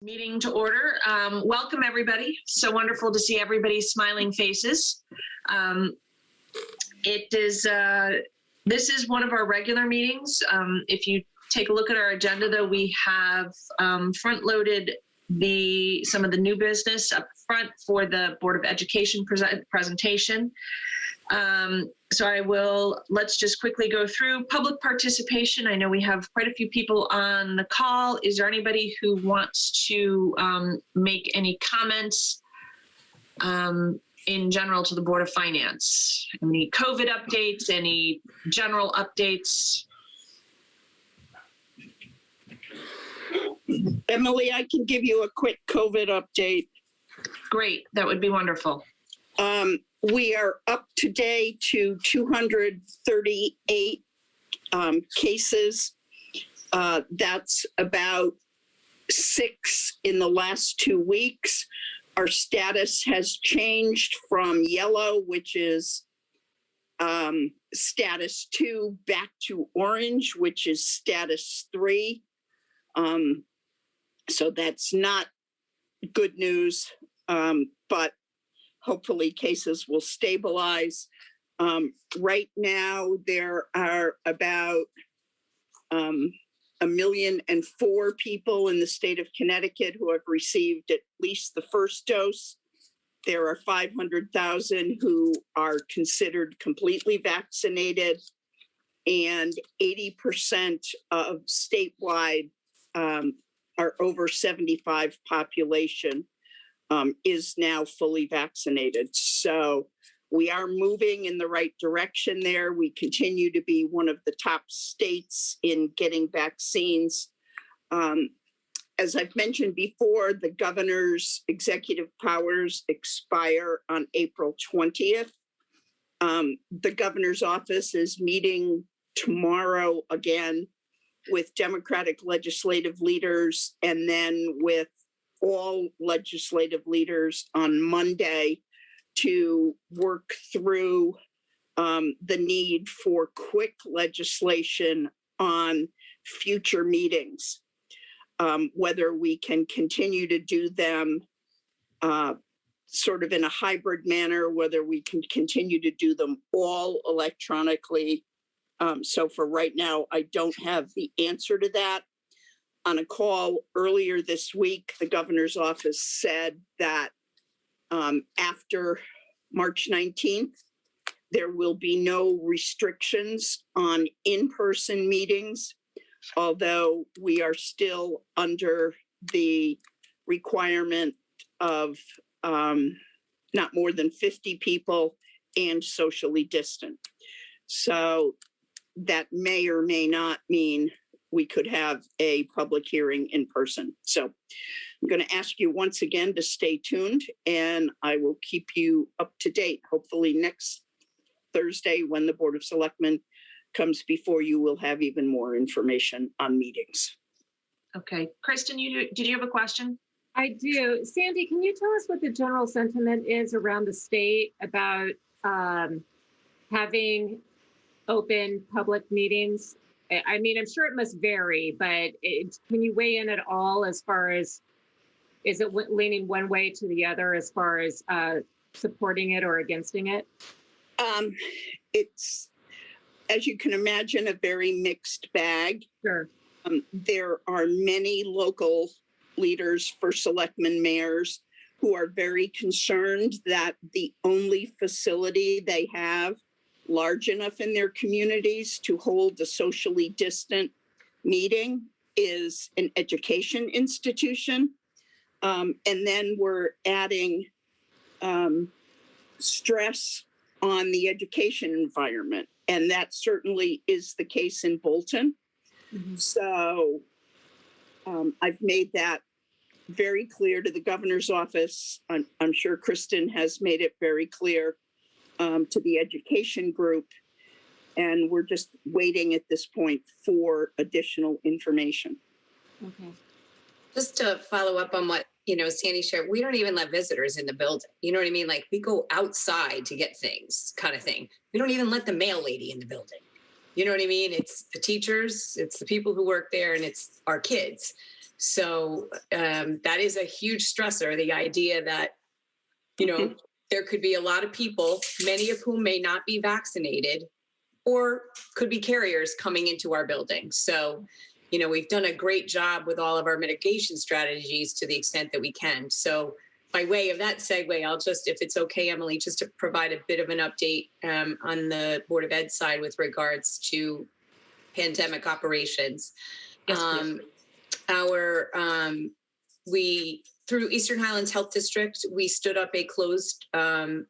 Meeting to order. Welcome, everybody. So wonderful to see everybody's smiling faces. This is one of our regular meetings. If you take a look at our agenda, though, we have front-loaded some of the new business up front for the Board of Education presentation. Let's just quickly go through public participation. I know we have quite a few people on the call. Is there anybody who wants to make any comments in general to the Board of Finance? Any COVID updates, any general updates? Emily, I can give you a quick COVID update. Great, that would be wonderful. We are up today to 238 cases. That's about 6 in the last 2 weeks. Our status has changed from yellow, which is status 2, back to orange, which is status 3. So that's not good news, but hopefully cases will stabilize. Right now, there are about 1,000,004 people in the state of Connecticut who have received at least the first dose. There are 500,000 who are considered completely vaccinated, and 80% of statewide our over 75 population is now fully vaccinated. So we are moving in the right direction there. We continue to be one of the top states in getting vaccines. As I've mentioned before, the governor's executive powers expire on April 20th. The governor's office is meeting tomorrow again with Democratic legislative leaders and then with all legislative leaders on Monday to work through the need for quick legislation on future meetings, whether we can continue to do them sort of in a hybrid manner, whether we can continue to do them all electronically. So for right now, I don't have the answer to that. On a call earlier this week, the governor's office said that after March 19th, there will be no restrictions on in-person meetings, although we are still under the requirement of not more than 50 people and socially distant. So that may or may not mean we could have a public hearing in person. So I'm going to ask you once again to stay tuned, and I will keep you up to date. Hopefully next Thursday, when the Board of Selectmen comes before you, we'll have even more information on meetings. Okay, Kristen, did you have a question? I do. Sandy, can you tell us what the general sentiment is around the state about having open public meetings? I mean, I'm sure it must vary, but can you weigh in at all as far as, is it leaning one way to the other as far as supporting it or against it? It's, as you can imagine, a very mixed bag. Sure. There are many local leaders for selectmen, mayors, who are very concerned that the only facility they have large enough in their communities to hold a socially distant meeting is an education institution. And then we're adding stress on the education environment. And that certainly is the case in Bolton. Mm-hmm. So I've made that very clear to the governor's office. I'm sure Kristen has made it very clear to the education group, and we're just waiting at this point for additional information. Okay. Just to follow up on what, Sandy shared, we don't even let visitors in the building. You know what I mean? Like, we go outside to get things kind of thing. We don't even let the mail lady in the building. You know what I mean? It's the teachers, it's the people who work there, and it's our kids. So that is a huge stressor, the idea that, there could be a lot of people, many of whom may not be vaccinated or could be carriers coming into our building. So, we've done a great job with all of our mitigation strategies to the extent that we can. So by way of that segue, I'll just, if it's okay, Emily, just to provide a bit of an update on the Board of Ed side with regards to pandemic operations. Yes, We, through Eastern Highlands Health District, we stood up a closed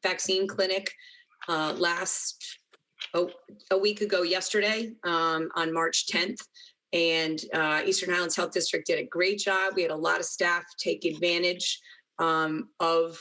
vaccine clinic a week ago yesterday on March 10th. And Eastern Highlands Health District did a great job. We had a lot of staff take advantage of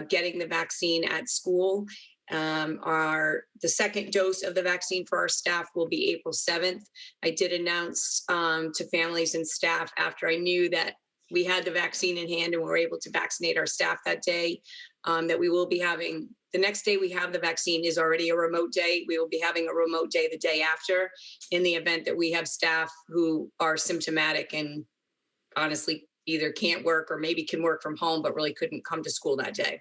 getting the vaccine at school. The second dose of the vaccine for our staff will be April 7th. I did announce to families and staff after I knew that we had the vaccine in hand and were able to vaccinate our staff that day, that we will be having, the next day we have the vaccine is already a remote day. We will be having a remote day the day after in the event that we have staff who are symptomatic and honestly either can't work or maybe can work from home, but really couldn't come to school that day.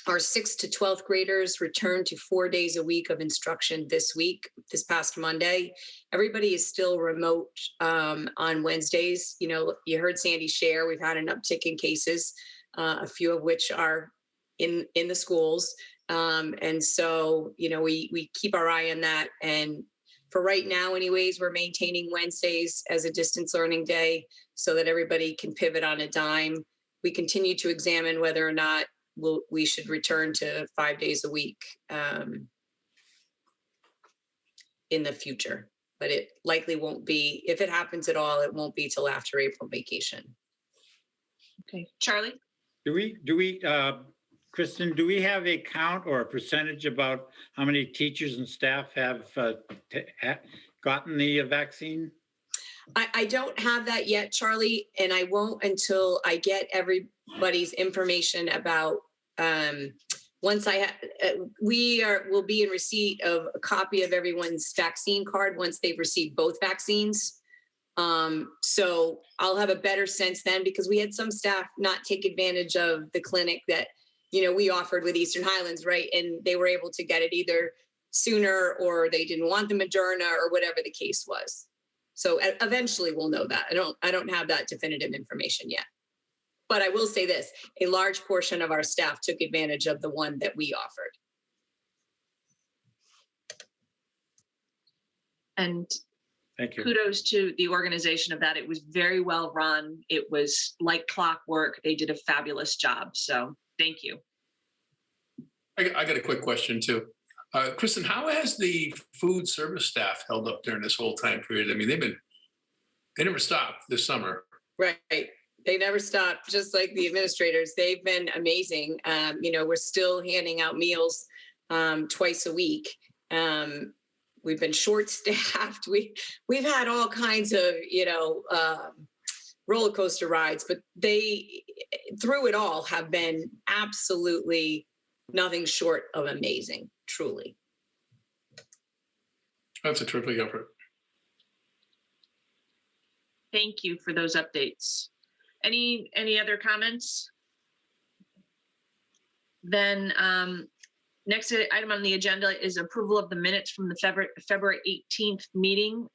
Our 6th to 12th graders returned to 4 days a week of instruction this past Monday. Everybody is still remote on Wednesdays. You heard Sandy share, we've had an uptick in cases, a few of which are in the schools. And so, we keep our eye on that. And for right now, anyways, we're maintaining Wednesdays as a distance learning day so that everybody can pivot on a dime. We continue to examine whether or not we should return to 5 days a week in the future, but it likely won't be, if it happens at all, it won't be till after April vacation. Okay, Charlie? Do we, Kristen, do we have a count or a percentage about how many teachers and staff have gotten the vaccine? I don't have that yet, Charlie, and I won't until I get everybody's information about, once we'll be in receipt of a copy of everyone's vaccine card once they've received both vaccines. So I'll have a better sense then, because we had some staff not take advantage of the clinic that, we offered with Eastern Highlands, right? And they were able to get it either sooner or they didn't want the Moderna or whatever the case was. So eventually we'll know that. I don't have that definitive information yet. But I will say this, a large portion of our staff took advantage of the one that we offered. And thank you. Kudos to the organization of that. It was very well run. It was like clockwork. They did a fabulous job. So thank you. I got a quick question too. Kristen, how has the food service staff held up during this whole time period? I mean, they never stopped this summer. Right. They never stopped, just like the administrators. They've been amazing. We're still handing out meals twice a week. We've been short-staffed. We've had all kinds of, roller coaster rides, but they, through it all, have been absolutely nothing short of amazing, truly. That's a terrific effort. Thank you for those updates. Any other comments? Then next item on the agenda is approval of the minutes from the February 18th meeting.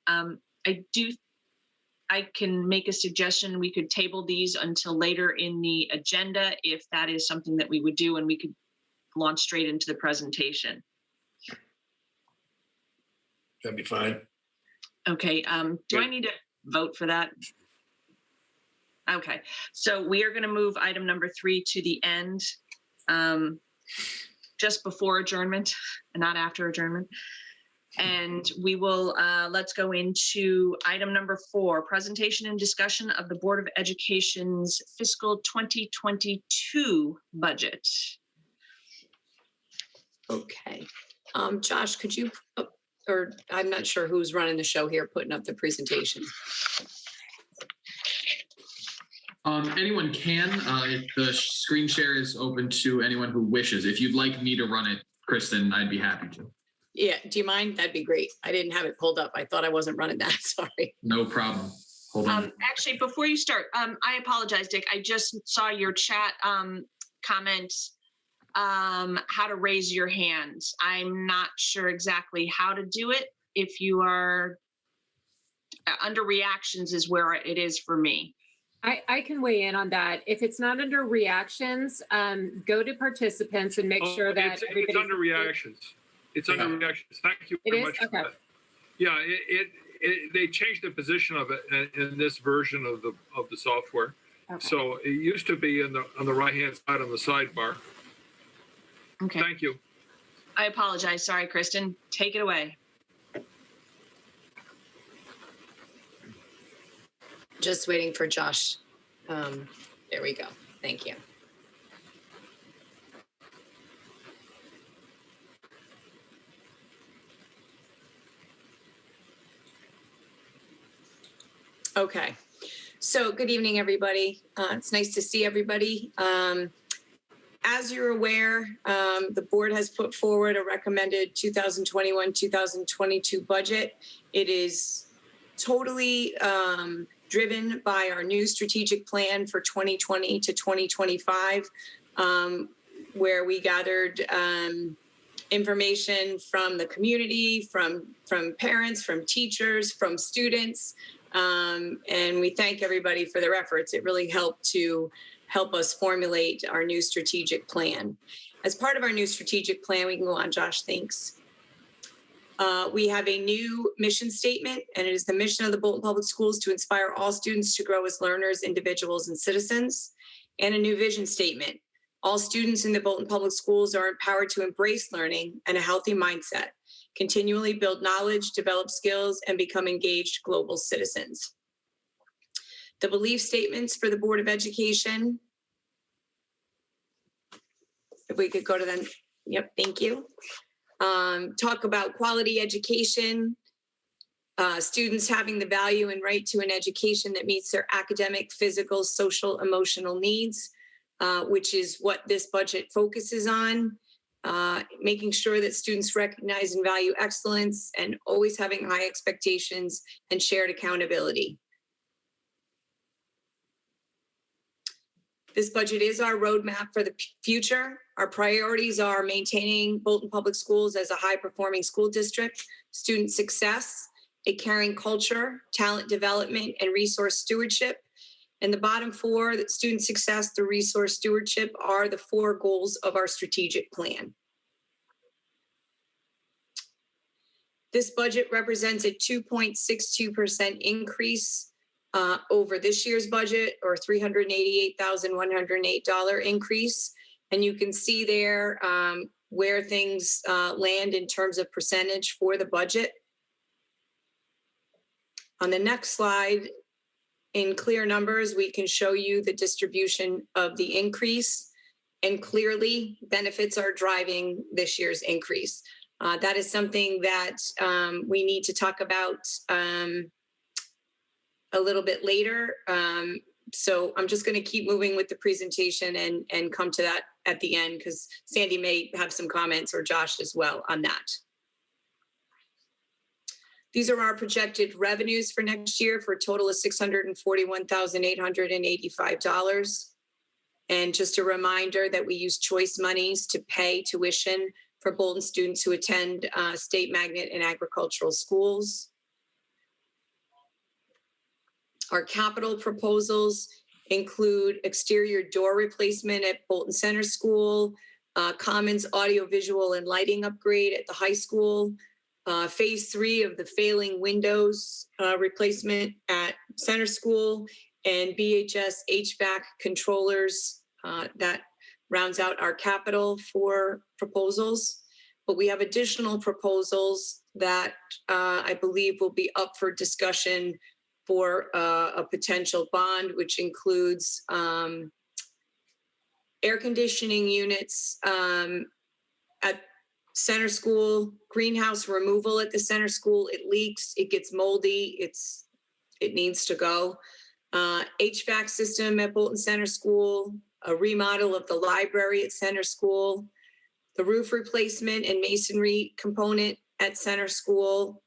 I can make a suggestion. We could table these until later in the agenda if that is something that we would do, and we could launch straight into the presentation. That'd be fine. Okay, do I need to vote for that? Okay, so we are going to move item number 3 to the end, just before adjournment and not after adjournment. And we will, let's go into item number 4, presentation and discussion of the Board of Education's fiscal 2022 budget. Okay. Josh, could you, or I'm not sure who's running the show here, putting up the presentation. Anyone can. The screen share is open to anyone who wishes. If you'd like me to run it, Kristen, I'd be happy to. Yeah, do you mind? That'd be great. I didn't have it pulled up. I thought I wasn't running that. Sorry. No problem. Hold on. Actually, before you start, I apologize, Dick. I just saw your chat comment, how to raise your hands. I'm not sure exactly how to do it. If you are under reactions is where it is for me. I can weigh in on that. If it's not under reactions, go to participants and make sure that It's everybody's. under reactions. It's under reactions. Thank you It very is? much for Okay. that. Yeah, they changed the position of it in this version of the software. Okay. So it used to be on the right-hand side on the sidebar. Okay. Thank you. I apologize. Sorry, Kristen. Take it away. Just waiting for Josh. There we go. Thank you. Okay. So good evening, everybody. It's nice to see everybody. As you're aware, the board has put forward a recommended 2021-2022 budget. It is totally driven by our new strategic plan for 2020 to 2025, where we gathered information from the community, from parents, from teachers, from students, and we thank everybody for their efforts. It really helped us formulate our new strategic plan. As part of our new strategic plan, we can go on, Josh, thanks. We have a new mission statement, and it is the mission of the Bolton Public Schools to inspire all students to grow as learners, individuals, and citizens. And a new vision statement. All students in the Bolton Public Schools are empowered to embrace learning and a healthy mindset, continually build knowledge, develop skills, and become engaged global citizens. The belief statements for the Board of Education. If we could go to them. Yep, thank you. Talk about quality education, students having the value and right to an education that meets their academic, physical, social, emotional needs, which is what this budget focuses on. Making sure that students recognize and value excellence and always having high expectations and shared accountability. This budget is our roadmap for the future. Our priorities are maintaining Bolton Public Schools as a high-performing school district, student success, a caring culture, talent development, and resource stewardship. And the bottom four, that student success through resource stewardship, are the four goals of our strategic plan. This budget represents a 2.62% increase over this year's budget, or $388,108 increase. And you can see there where things land in terms of percentage for the budget. On the next slide, in clear numbers, we can show you the distribution of the increase, and clearly benefits are driving this year's increase. That is something that we need to talk about a little bit later. So I'm just going to keep moving with the presentation and come to that at the end, because Sandy may have some comments, or Josh as well, on that. These are our projected revenues for next year, for a total of $641,885. And just a reminder that we use choice monies to pay tuition for Bolton students who attend state magnet and agricultural schools. Our capital proposals include exterior door replacement at Bolton Center School, Commons audio-visual and lighting upgrade at the high school, phase 3 of the failing windows replacement at Center School, and BHS HVAC controllers. That rounds out our capital for proposals. But we have additional proposals that I believe will be up for discussion for a potential bond, which includes air conditioning units at Center School, greenhouse removal at the Center School. It leaks, it gets moldy, it needs to go. HVAC system at Bolton Center School, a remodel of the library at Center School, the roof replacement and masonry component at center school,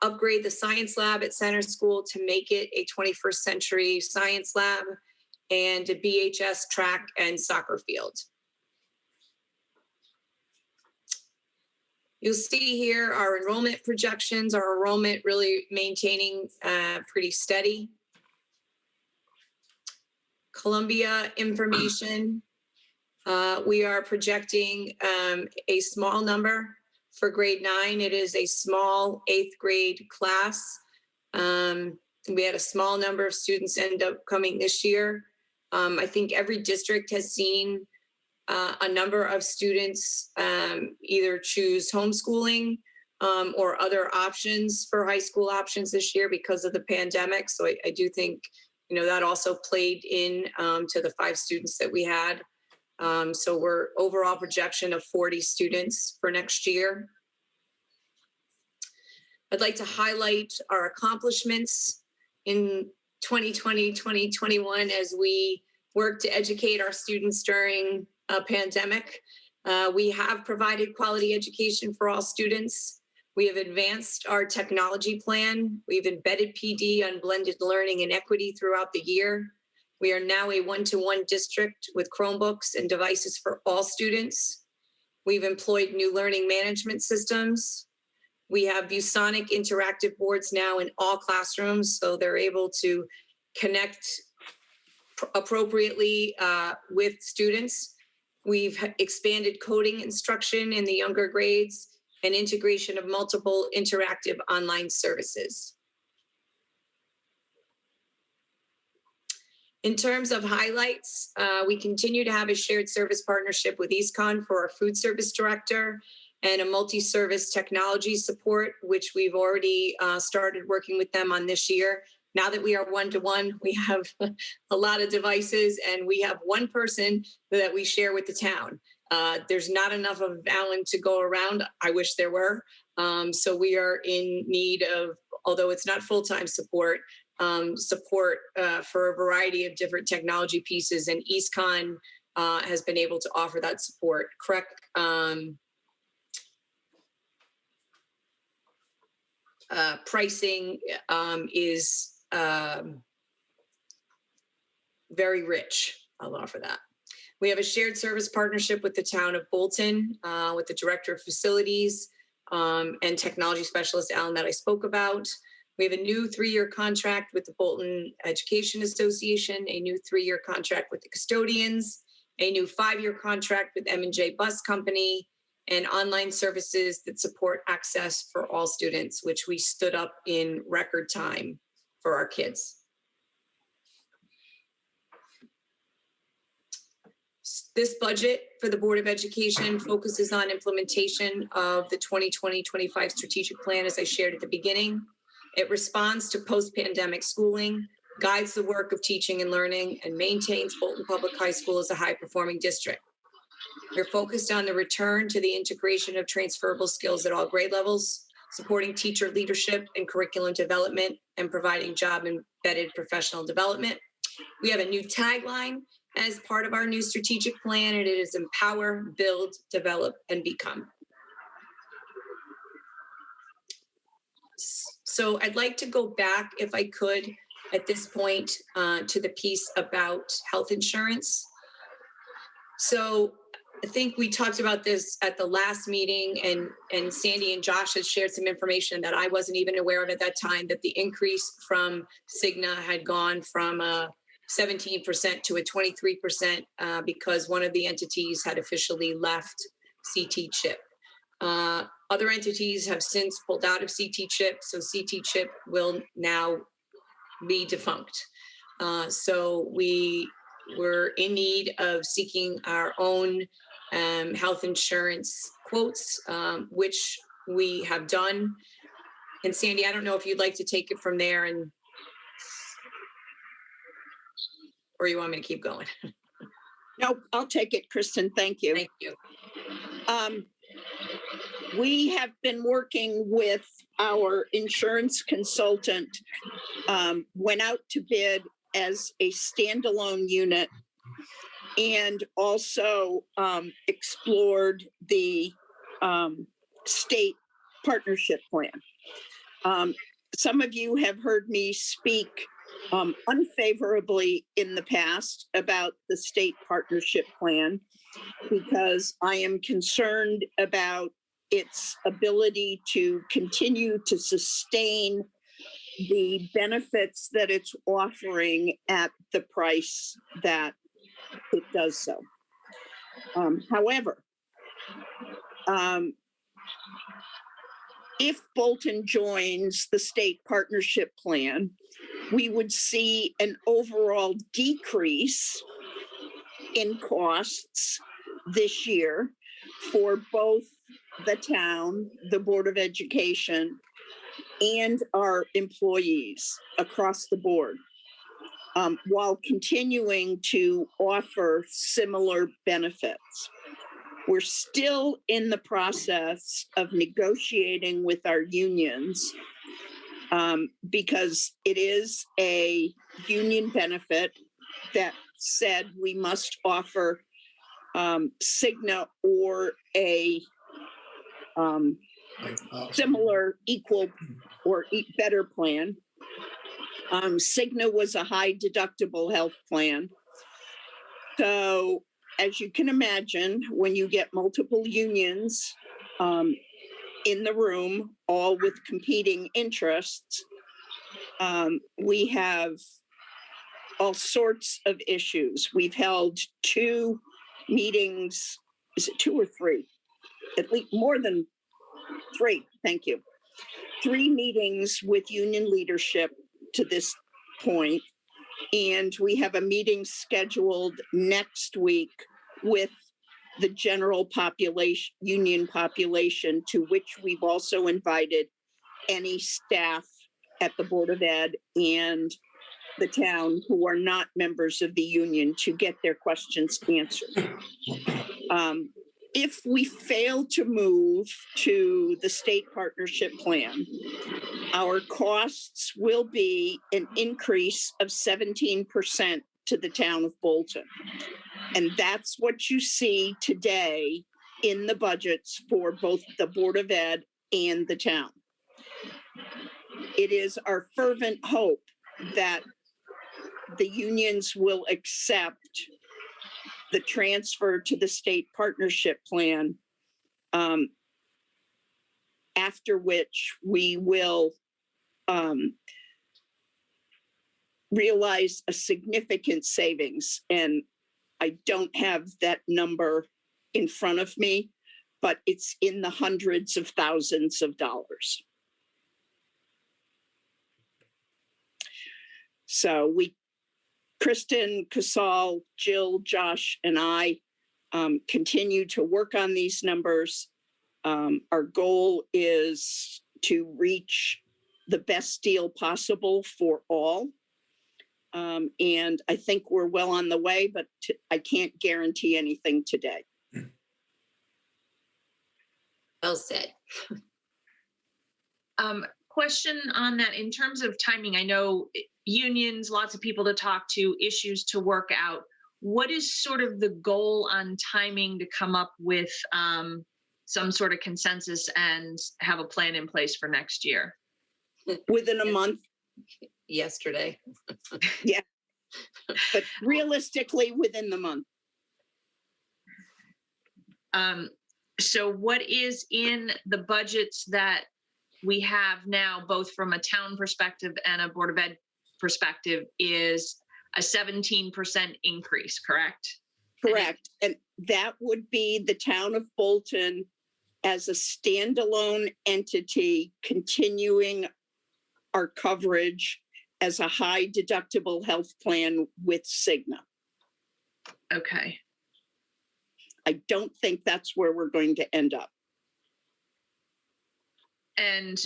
upgrade the science lab at center school to make it a 21st century science lab, and a BHS track and soccer field. You'll see here our enrollment projections, our enrollment really maintaining pretty steady. Columbia information, we are projecting a small number for grade 9. It is a small 8th grade class. We had a small number of students end up coming this year. I think every district has seen a number of students either choose homeschooling or other options for high school options this year because of the pandemic. So I do think, you know, that also played in to the 5 students that we had. So we're overall projection of 40 students for next year. I'd like to highlight our accomplishments in 2020, 2021 as we work to educate our students during a pandemic. We have provided quality education for all students. We have advanced our technology plan. We've embedded PD on blended learning and equity throughout the year. We are now a 1-to-1 district with Chromebooks and devices for all students. We've employed new learning management systems. We have ViewSonic interactive boards now in all classrooms, so they're able to connect appropriately with students. We've expanded coding instruction in the younger grades and integration of multiple interactive online services. In terms of highlights, we continue to have a shared service partnership with EastCon for our food service director and a multi-service technology support, which we've already started working with them on this year. Now that we are 1-to-1, we have a lot of devices and we have one person that we share with the town. There's not enough of Alan to go around. I wish there were. So we are in need of, although it's not full-time support, support for a variety of different technology pieces, and EastCon has been able to offer that support. Correct. Pricing is very rich. I'll offer that. We have a shared service partnership with the town of Bolton, with the director of facilities and technology specialist, Alan, that I spoke about. We have a new 3-year contract with the Bolton Education Association, a new 3-year contract with the custodians, a new 5-year contract with M&J Bus Company, and online services that support access for all students, which we stood up in record time for our kids. This budget for the Board of Education focuses on implementation of the 2020-25 strategic plan, as I shared at the beginning. It responds to post-pandemic schooling, guides the work of teaching and learning, and maintains Bolton Public High School as a high-performing district. We're focused on the return to the integration of transferable skills at all grade levels, supporting teacher leadership and curriculum development, and providing job-embedded professional development. We have a new tagline as part of our new strategic plan, and it is empower, build, develop, and become. So I'd like to go back, if I could, at this point, to the piece about health insurance. So I think we talked about this at the last meeting, and Sandy and Josh had shared some information that I wasn't even aware of at that time, that the increase from Cigna had gone from 17% to a 23% because one of the entities had officially left CT CHIP. Other entities have since pulled out of CT CHIP, so CT CHIP will now be defunct. So we were in need of seeking our own health insurance quotes, which we have done. And Sandy, I don't know if you'd like to take it from there, and or you want me to keep going? No, I'll take it, Kristen. Thank you. Thank you. We have been working with our insurance consultant, went out to bid as a standalone unit, and also explored the state partnership plan. Some of you have heard me speak unfavorably in the past about the state partnership plan because I am concerned about its ability to continue to sustain the benefits that it's offering at the price that it does so. However, if Bolton joins the state partnership plan, we would see an overall decrease in costs this year for both the town, the Board of Education, and our employees across the board, while continuing to offer similar benefits. We're still in the process of negotiating with our unions because it is a union benefit that said we must offer Cigna or a similar, equal, or better plan. Cigna was a high deductible health plan. So as you can imagine, when you get multiple unions in the room, all with competing interests, we have all sorts of issues. We've held 2 meetings, is it 2 or 3? At least more than 3, thank you. 3 meetings with union leadership to this point. And we have a meeting scheduled next week with the general population, union population, to which we've also invited any staff at the Board of Ed and the town who are not members of the union to get their questions answered. If we fail to move to the state partnership plan, our costs will be an increase of 17% to the town of Bolton. And that's what you see today in the budgets for both the Board of Ed and the town. It is our fervent hope that the unions will accept the transfer to the state partnership plan, after which we will realize a significant savings. And I don't have that number in front of me, but it's in the hundreds of thousands of dollars. So Kristen, Casal, Jill, Josh, and I continue to work on these numbers. Our goal is to reach the best deal possible for all. And I think we're well on the way, but I can't guarantee anything today. Well said. Question on that in terms of timing. I know unions, lots of people to talk to, issues to work out. What is sort of the goal on timing to come up with some sort of consensus and have a plan in place for next year? Within a month. Yesterday. Yeah, but realistically within the month. So what is in the budgets that we have now, both from a town perspective and a Board of Ed perspective, is a 17% increase, correct? Correct. And that would be the town of Bolton as a standalone entity, continuing our coverage as a high deductible health plan with Cigna. Okay. I don't think that's where we're going to end up. And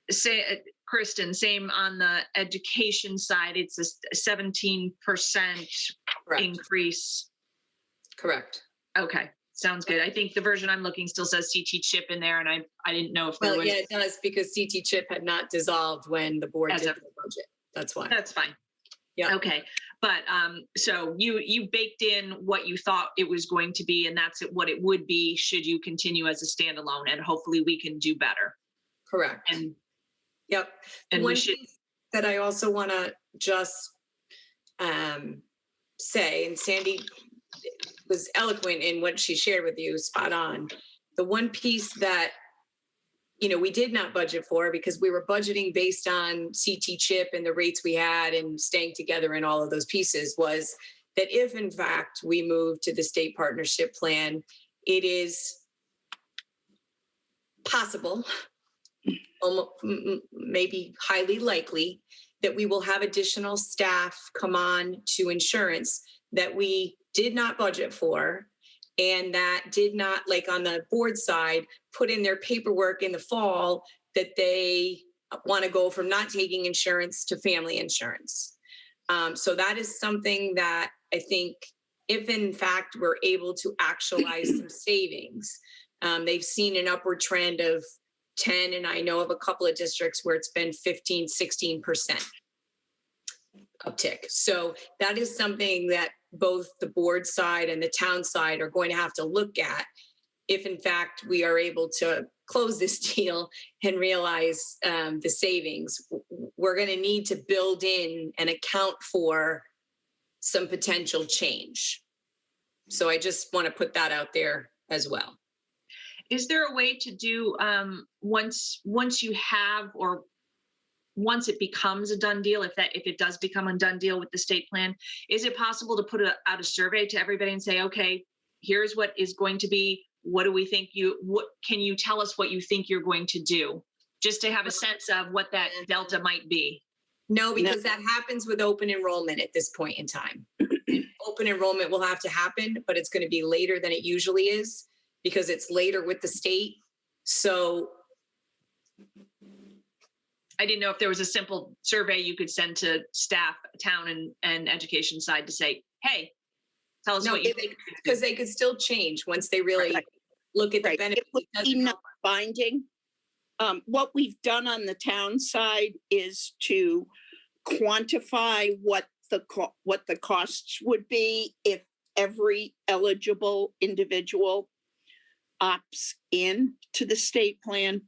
say, Kristen, same on the education side, it's a 17% Correct. increase. Correct. Okay, sounds good. I think the version I'm looking still says CT chip in there, and I didn't know if there Well, was. yeah, it does, because CT chip had not dissolved when the board As did of- the budget. That's why. That's fine. Yeah. Okay. But so you baked in what you thought it was going to be, and that's what it would be should you continue as a standalone, and hopefully we can do better. Correct. And Yep. and One we should. piece that I also want to just say, and Sandy was eloquent in what she shared with you, spot on. The one piece that, you know, we did not budget for because we were budgeting based on CT chip and the rates we had and staying together and all of those pieces was that if in fact we move to the state partnership plan, it is possible, maybe highly likely, that we will have additional staff come on to insurance that we did not budget for and that did not, like on the board side, put in their paperwork in the fall that they want to go from not taking insurance to family insurance. So that is something that I think if in fact we're able to actualize some savings, they've seen an upward trend of 10, and I know of a couple of districts where it's been 15, 16% uptick. So that is something that both the board side and the town side are going to have to look at if in fact we are able to close this deal and realize the savings. We're going to need to build in and account for some potential change. So I just want to put that out there as well. Is there a way to do once you have, or once it becomes a done deal, if it does become a done deal with the state plan, is it possible to put out a survey to everybody and say, okay, here's what is going to be, what do we think what can you tell us what you think you're going to do, just to have a sense of what that delta might be? No, because that happens with open enrollment at this point in time. Open enrollment will have to happen, but it's going to be later than it usually is because it's later with the state. So I didn't know if there was a simple survey you could send to staff, town and education side to say, hey, tell us what you think. Because they could still change once they really look at the benefits. It would be not binding. What we've done on the town side is to quantify what the costs would be if every eligible individual opts in to the state plan.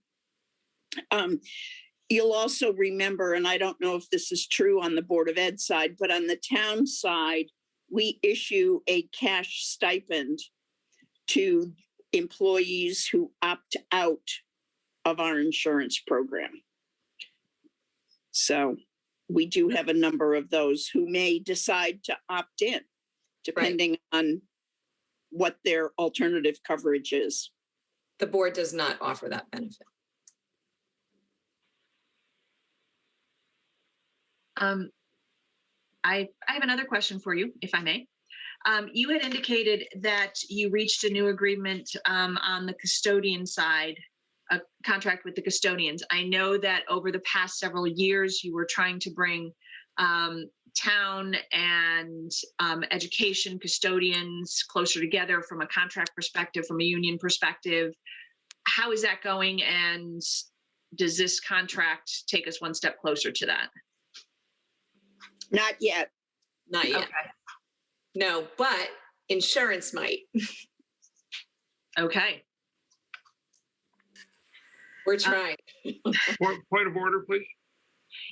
You'll also remember, and I don't know if this is true on the Board of Ed side, but on the town side, we issue a cash stipend to employees who opt out of our insurance program. So we do have a number of those who may decide to opt in, depending on what their alternative coverage is. The board does not offer that benefit. I have another question for you, if I may. You had indicated that you reached a new agreement on the custodian side, a contract with the custodians. I know that over the past several years, you were trying to bring town and education custodians closer together from a contract perspective, from a union perspective. How is that going? And does this contract take us one step closer to that? Not yet. Not yet. Okay. No, but insurance might. Okay. We're trying. Point of order, please.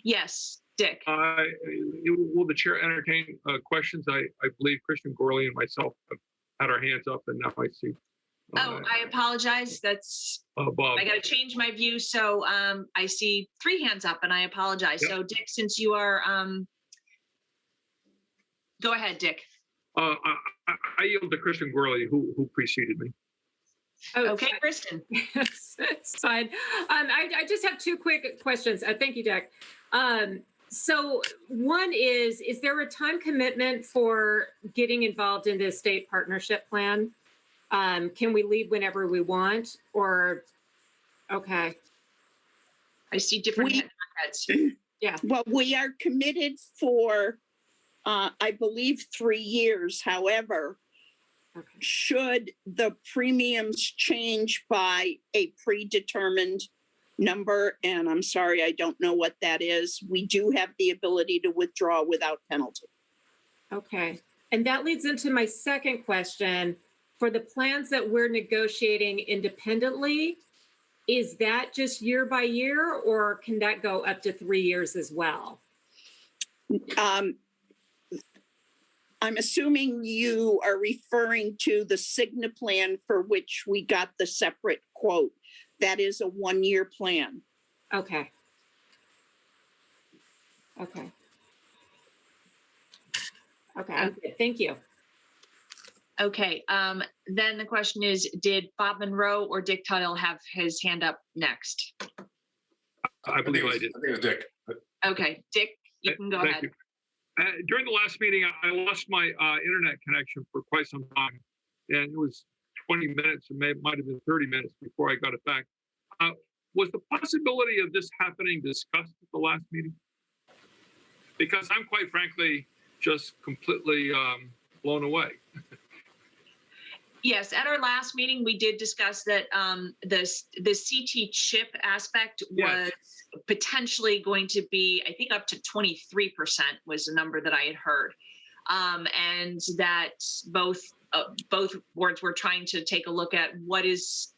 Yes, Dick. Will the chair entertain questions? I believe Christian Gorley and myself have had our hands up, and now I see. Oh, I apologize. That's Bob. I got to change my view. So I see 3 hands up, and I apologize. Yep. So Dick, since you are, go ahead, Dick. I yield to Christian Gorley, who preceded me. Oh, Okay, Kristen. it's fine. I just have 2 quick questions. Thank you, Dick. So one is there a time commitment for getting involved in the state partnership plan? Can we leave whenever we want, or, okay. I see different heads. Yeah. Well, we are committed for, I believe, 3 years. However, Okay. should the premiums change by a predetermined number, and I'm sorry, I don't know what that is, we do have the ability to withdraw without penalty. Okay. And that leads into my second question. For the plans that we're negotiating independently, is that just year by year, or can that go up to 3 years as well? I'm assuming you are referring to the Cigna plan for which we got the separate quote. That is a 1-year plan. Okay. Okay. Okay, I'm good. Thank you. Okay, then the question is, did Bob Monroe or Dick Tuttle have his hand up next? I believe I did. I think it was Dick. Okay, Dick, you can go Thank ahead. you. During the last meeting, I lost my internet connection for quite some time, and it was 20 minutes, it might have been 30 minutes before I got it back. Was the possibility of this happening discussed at the last meeting? Because I'm quite frankly just completely blown away. Yes, at our last meeting, we did discuss that the CT chip aspect was potentially going to be, I think, up to 23% was the number that I had heard, and that both boards were trying to take a look at what does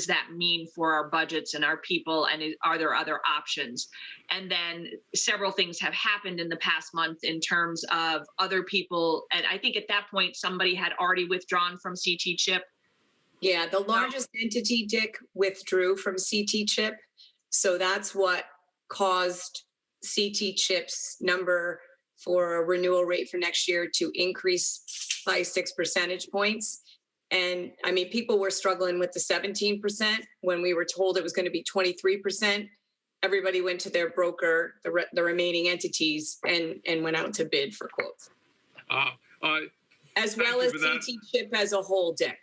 that mean for our budgets and our people, and are there other options? And then several things have happened in the past month in terms of other people, and I think at that point somebody had already withdrawn from CT chip. Yeah, the largest entity, Dick, withdrew from CT chip. So that's what caused CT chip's number for a renewal rate for next year to increase by 6 percentage points. And I mean, people were struggling with the 17% when we were told it was going to be 23%. Everybody went to their broker, the remaining entities, and went out to bid for quotes. As well as CT chip as a whole, Dick.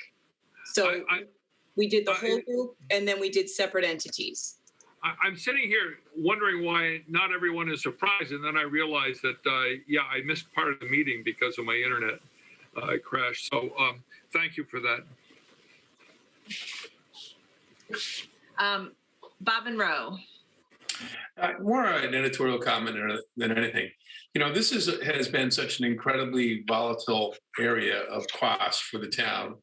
So we did the whole group, and then we did separate entities. I'm sitting here wondering why not everyone is surprised, and then I realized that, I missed part of the meeting because of my internet crash. So thank you for that. Bob Monroe. More an editorial comment than anything. You know, this has been such an incredibly volatile area of cost for the town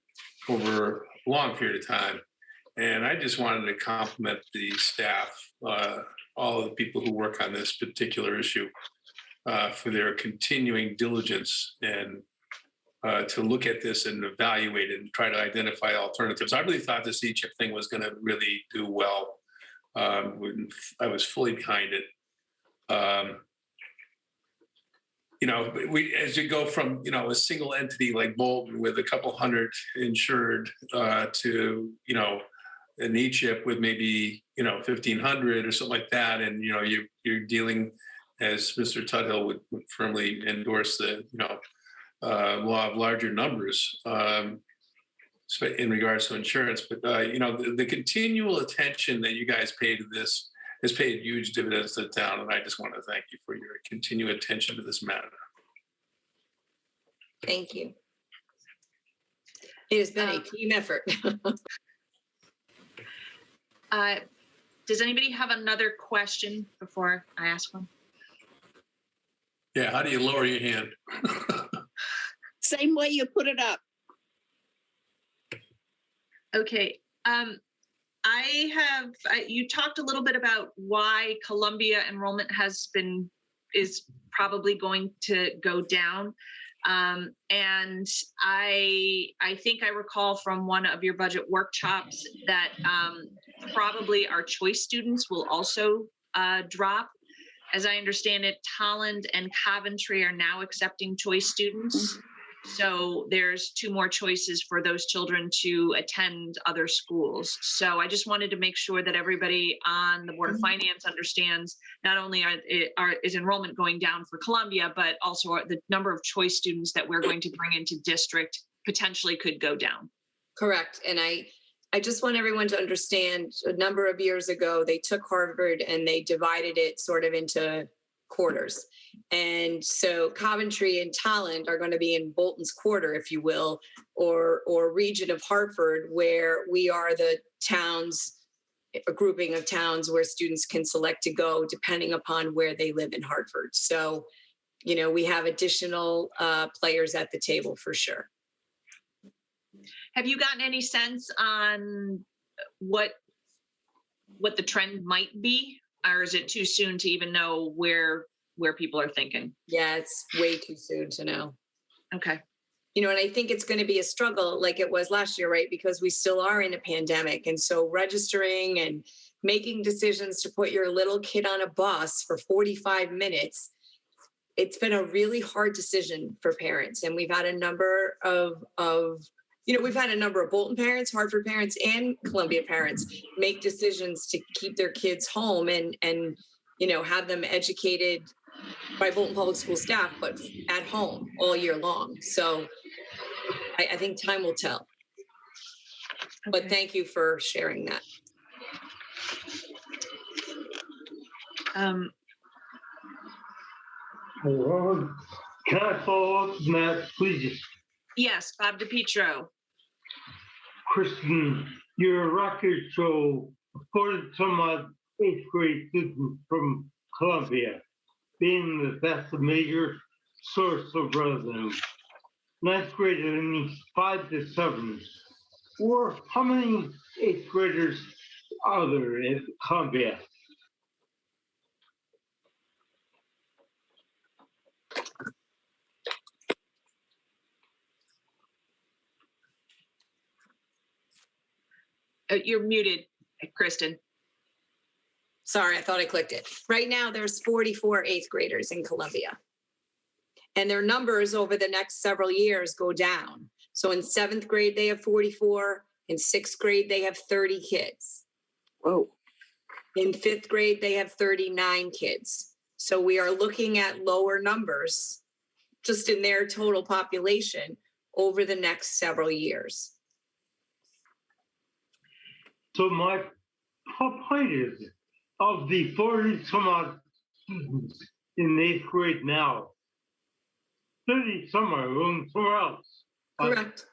over a long period of time. And I just wanted to compliment the staff, all of the people who work on this particular issue, for their continuing diligence and to look at this and evaluate it and try to identify alternatives. I really thought the C-chip thing was going to really do well. I was fully behind it. As you go from, a single entity like Bolton with a couple hundred insured to, an E-chip with maybe, 1,500 or something like that. And, you're dealing, as Mr. Tuthill would firmly endorse, the, law of larger numbers in regards to insurance. But, the continual attention that you guys pay to this has paid huge dividends to the town. And I just want to thank you for your continued attention to this matter. Thank you. It has been a team effort. Does anybody have another question before I ask one? Yeah, how do you lower your hand? Same way you put it up. Okay. You talked a little bit about why Columbia enrollment is probably going to go down. And I think I recall from one of your budget workshops that probably our choice students will also drop. As I understand it, Tolland and Coventry are now accepting choice students. So there's 2 more choices for those children to attend other schools. So I just wanted to make sure that everybody on the Board of Finance understands not only is enrollment going down for Columbia, but also the number of choice students that we're going to bring into district potentially could go down. Correct. And I just want everyone to understand, a number of years ago, they took Harvard and they divided it sort of into quarters. And so Coventry and Tolland are going to be in Bolton's quarter, if you will, or region of Hartford, where we are the towns, a grouping of towns where students can select to go depending upon where they live in Hartford. So we have additional players at the table for sure. Have you gotten any sense on what the trend might be, or is it too soon to even know where people are thinking? Yeah, it's way too soon to know. Okay. And I think it's going to be a struggle like it was last year, right? Because we still are in a pandemic. And so registering and making decisions to put your little kid on a bus for 45 minutes, it's been a really hard decision for parents. And we've had a number of Bolton parents, Hartford parents, and Columbia parents make decisions to keep their kids home and have them educated by Bolton Public School staff, but at home all year long. So I think time will tell. But Okay. thank you for sharing that. Can I follow up, Matt, please? Yes, Bob DiPietro. Kristen, your records show 40 some odd eighth grade students from Columbia being that's a major source of revenue. Ninth grade only 5 to 7. Or how many eighth graders are there in Columbia? You're muted, Kristen. Sorry, I thought I clicked it. Right now, there's 44 eighth graders in Columbia. And their numbers over the next several years go down. So in 7th grade, they have 44. In 6th grade, they have 30 kids. Whoa. In 5th grade, they have 39 kids. So we are looking at lower numbers just in their total population over the next several years. So my point is, of the 40 some odd students in eighth grade now, 30 some are going somewhere else. Correct.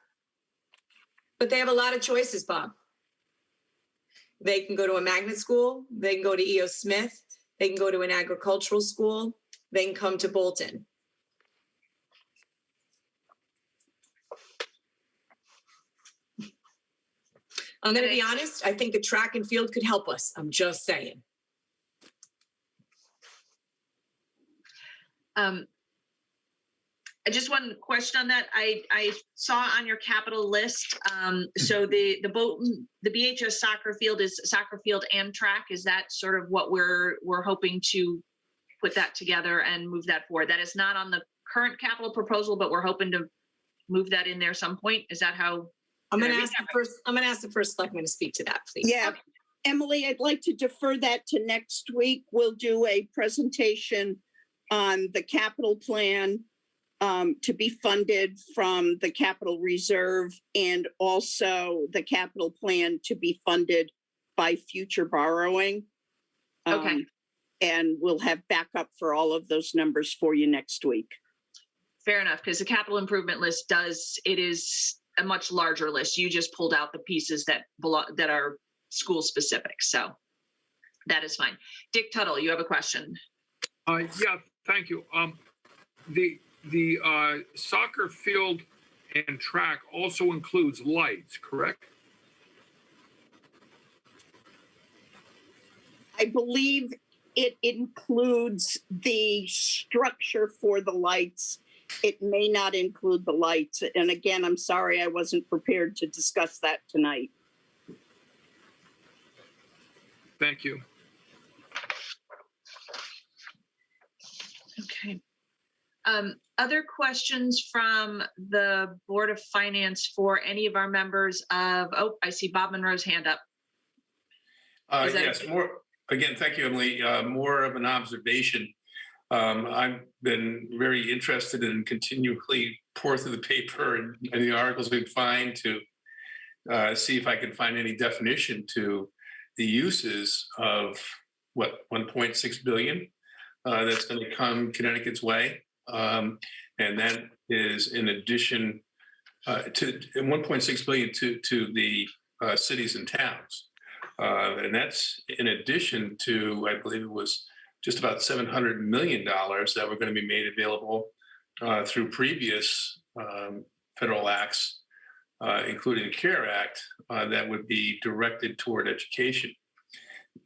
But they have a lot of choices, Bob. They can go to a magnet school. They can go to E.O. Smith. They can go to an agricultural school. They can come to Bolton. I'm going to be honest. I think a track and field could help us. I'm just saying. I just one question on that. I saw on your capital list. So the Bolton, the BHS soccer field is soccer field and track. Is that sort of what we're hoping to put that together and move that forward? That is not on the current capital proposal, but we're hoping to move that in there some point. Is that how? I'm going to ask the first selectman to speak to that, please. Yeah, Okay. Emily, I'd like to defer that to next week. We'll do a presentation on the capital plan to be funded from the capital reserve, and also the capital plan to be funded by future borrowing. Okay. And we'll have backup for all of those numbers for you next week. Fair enough, because the capital improvement list it is a much larger list. You just pulled out the pieces that are school specific. So that is fine. Dick Tuttle, you have a question. Yeah, thank you. The soccer field and track also includes lights, correct? I believe it includes the structure for the lights. It may not include the lights. And again, I'm sorry, I wasn't prepared to discuss that tonight. Thank you. Okay. Other questions from the Board of Finance for any of our members of, I see Bob Monroe's hand up. Yes, again, thank you, Emily. More of an observation. I've been very interested in continually pour through the paper and the articles we find to see if I can find any definition to the uses of what 1.6 billion that's going to come Connecticut's way. And that is in addition to 1.6 billion to the cities and towns. And that's in addition to, I believe it was just about $700 million that were going to be made available through previous federal acts, including the CARE Act, that would be directed toward education.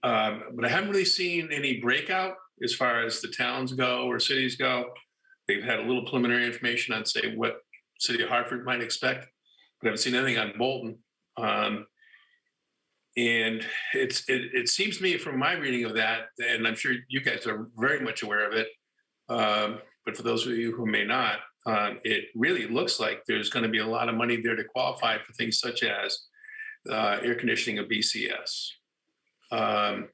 But I haven't really seen any breakout as far as the towns go or cities go. They've had a little preliminary information on, say, what City of Hartford might expect, but I haven't seen anything on Bolton. And it seems to me from my reading of that, and I'm sure you guys are very much aware of it, but for those of you who may not, it really looks like there's going to be a lot of money there to qualify for things such as air conditioning of BCS. And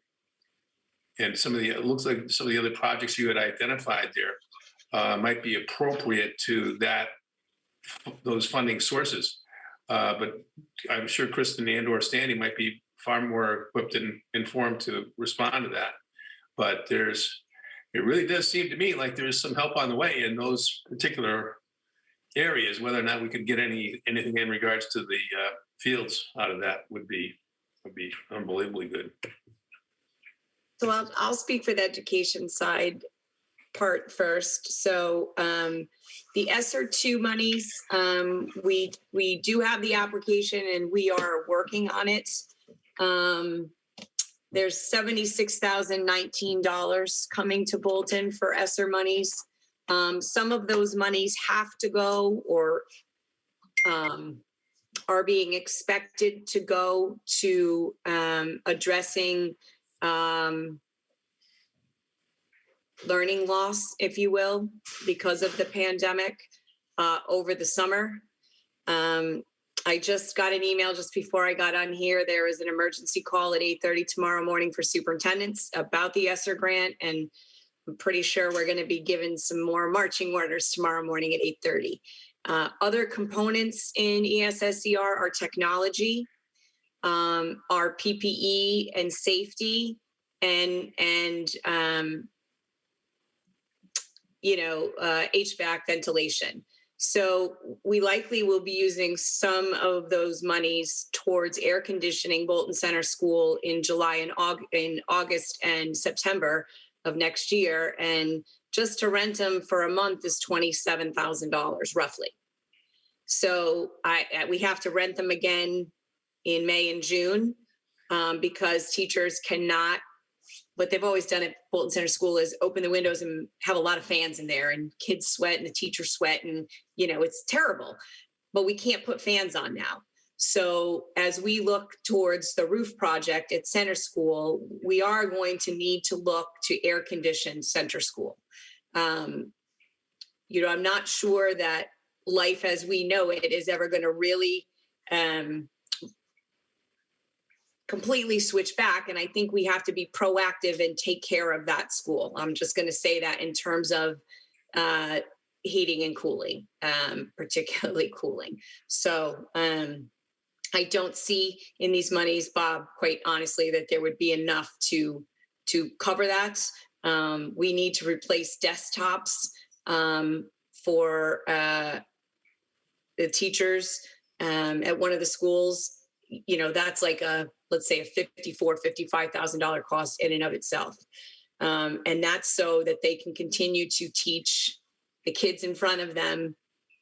it looks like some of the other projects you had identified there might be appropriate to those funding sources. But I'm sure Kristen and/or Standy might be far more equipped and informed to respond to that. But it really does seem to me like there's some help on the way in those particular areas. Whether or not we could get anything in regards to the fields out of that would be unbelievably good. So I'll speak for the education side part first. So the ESSER 2 monies, we do have the application and we are working on it. There's $76,019 coming to Bolton for ESSER monies. Some of those monies have to go or are being expected to go to addressing learning loss, if you will, because of the pandemic over the summer. I just got an email just before I got on here. There is an emergency call at 8:30 tomorrow morning for superintendents about the ESSER grant, and I'm pretty sure we're going to be given some more marching orders tomorrow morning at 8:30. Other components in ESSER are technology, our PPE and safety, and HVAC ventilation. So we likely will be using some of those monies towards air conditioning Bolton Center School in July and August and September of next year. And just to rent them for a month is $27,000 roughly. So we have to rent them again in May and June because teachers cannot. What they've always done at Bolton Center School is open the windows and have a lot of fans in there, and kids sweat and the teachers sweat, and it's terrible. But we can't put fans on now. So as we look towards the roof project at Center School, we are going to need to look to air condition Center School. I'm not sure that life as we know it is ever going to really completely switch back. And I think we have to be proactive and take care of that school. I'm just going to say that in terms of heating and cooling, particularly cooling. So I don't see in these monies, Bob, quite honestly, that there would be enough to cover that. We need to replace desktops for the teachers at one of the schools. That's like let's say a $54,000, $55,000 cost in and of itself. And that's so that they can continue to teach the kids in front of them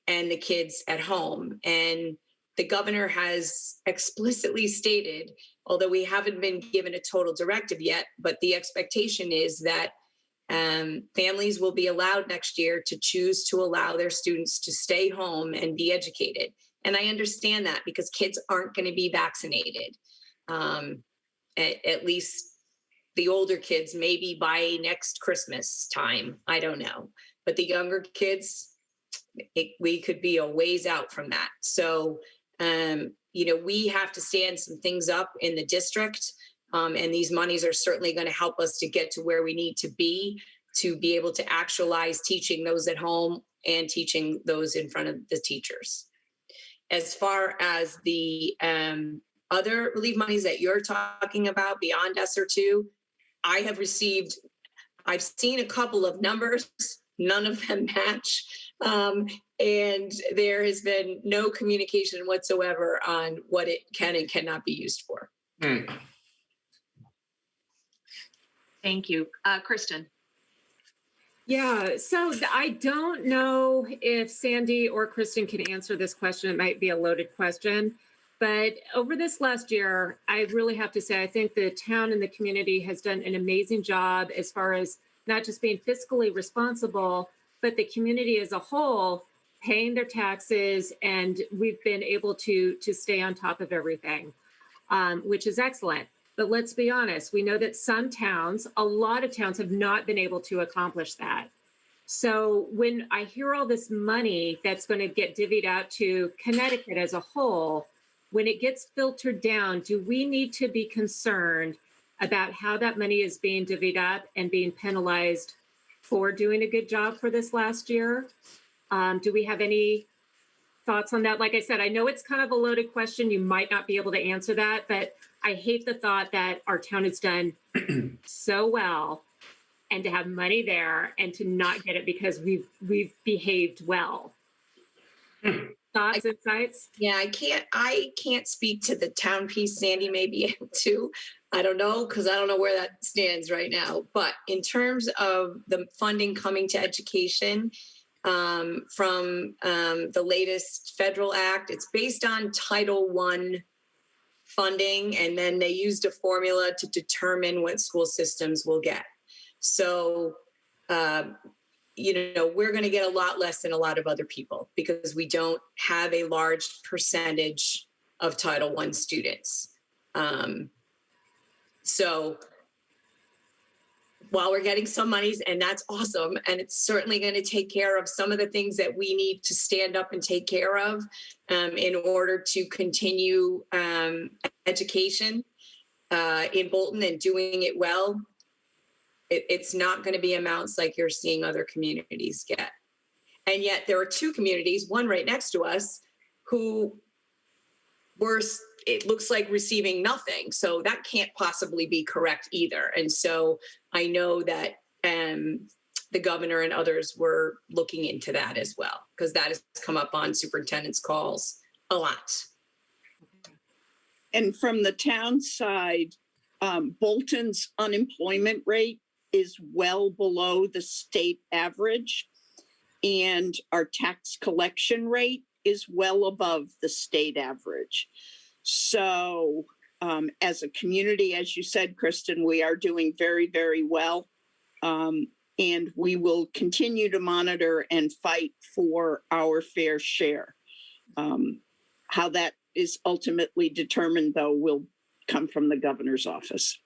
and the kids at home. And the governor has explicitly stated, although we haven't been given a total directive yet, but the expectation is that families will be allowed next year to choose to allow their students to stay home and be educated. And I understand that because kids aren't going to be vaccinated. At least the older kids, maybe by next Christmas time. I don't know. But the younger kids, we could be a ways out from that. So, we have to stand some things up in the district. And these monies are certainly going to help us to get to where we need to be able to actualize teaching those at home and teaching those in front of the teachers. As far as the other relief monies that you're talking about beyond ESSER 2, I've seen a couple of numbers, none of them match. And there has been no communication whatsoever on what it can and cannot be used for. Thank you. Kristen. Yeah, so I don't know if Sandy or Kristen can answer this question. It might be a loaded question. But over this last year, I really have to say, I think the town and the community has done an amazing job as far as not just being fiscally responsible, but the community as a whole paying their taxes. And we've been able to stay on top of everything, which is excellent. But let's be honest, we know that some towns, a lot of towns have not been able to accomplish that. So when I hear all this money that's going to get divvied out to Connecticut as a whole, when it gets filtered down, do we need to be concerned about how that money is being divvied up and being penalized for doing a good job for this last year? Do we have any thoughts on that? Like I said, I know it's kind of a loaded question. You might not be able to answer that, but I hate the thought that our town has done so well and to have money there and to not get it because we've behaved well. Thoughts, insights? Yeah, I can't speak to the town piece. Sandy may be able to. I don't know, because I don't know where that stands right now. But in terms of the funding coming to education from the latest federal act, it's based on Title I funding, and then they used a formula to determine what school systems will get. So, we're going to get a lot less than a lot of other people because we don't have a large percentage of Title I students. So while we're getting some monies, and that's awesome, and it's certainly going to take care of some of the things that we need to stand up and take care of in order to continue education in Bolton and doing it well. It's not going to be amounts like you're seeing other communities get. And yet there are two communities, one right next to us, who were, it looks like, receiving nothing. So that can't possibly be correct either. And so I know that the governor and others were looking into that as well, because that has come up on superintendent's calls a lot. And from the town side, Bolton's unemployment rate is well below the state average, and our tax collection rate is well above the state average. So as a community, as you said, Kristen, we are doing very, very well. And we will continue to monitor and fight for our fair share. How that is ultimately determined, though, will come from the governor's office.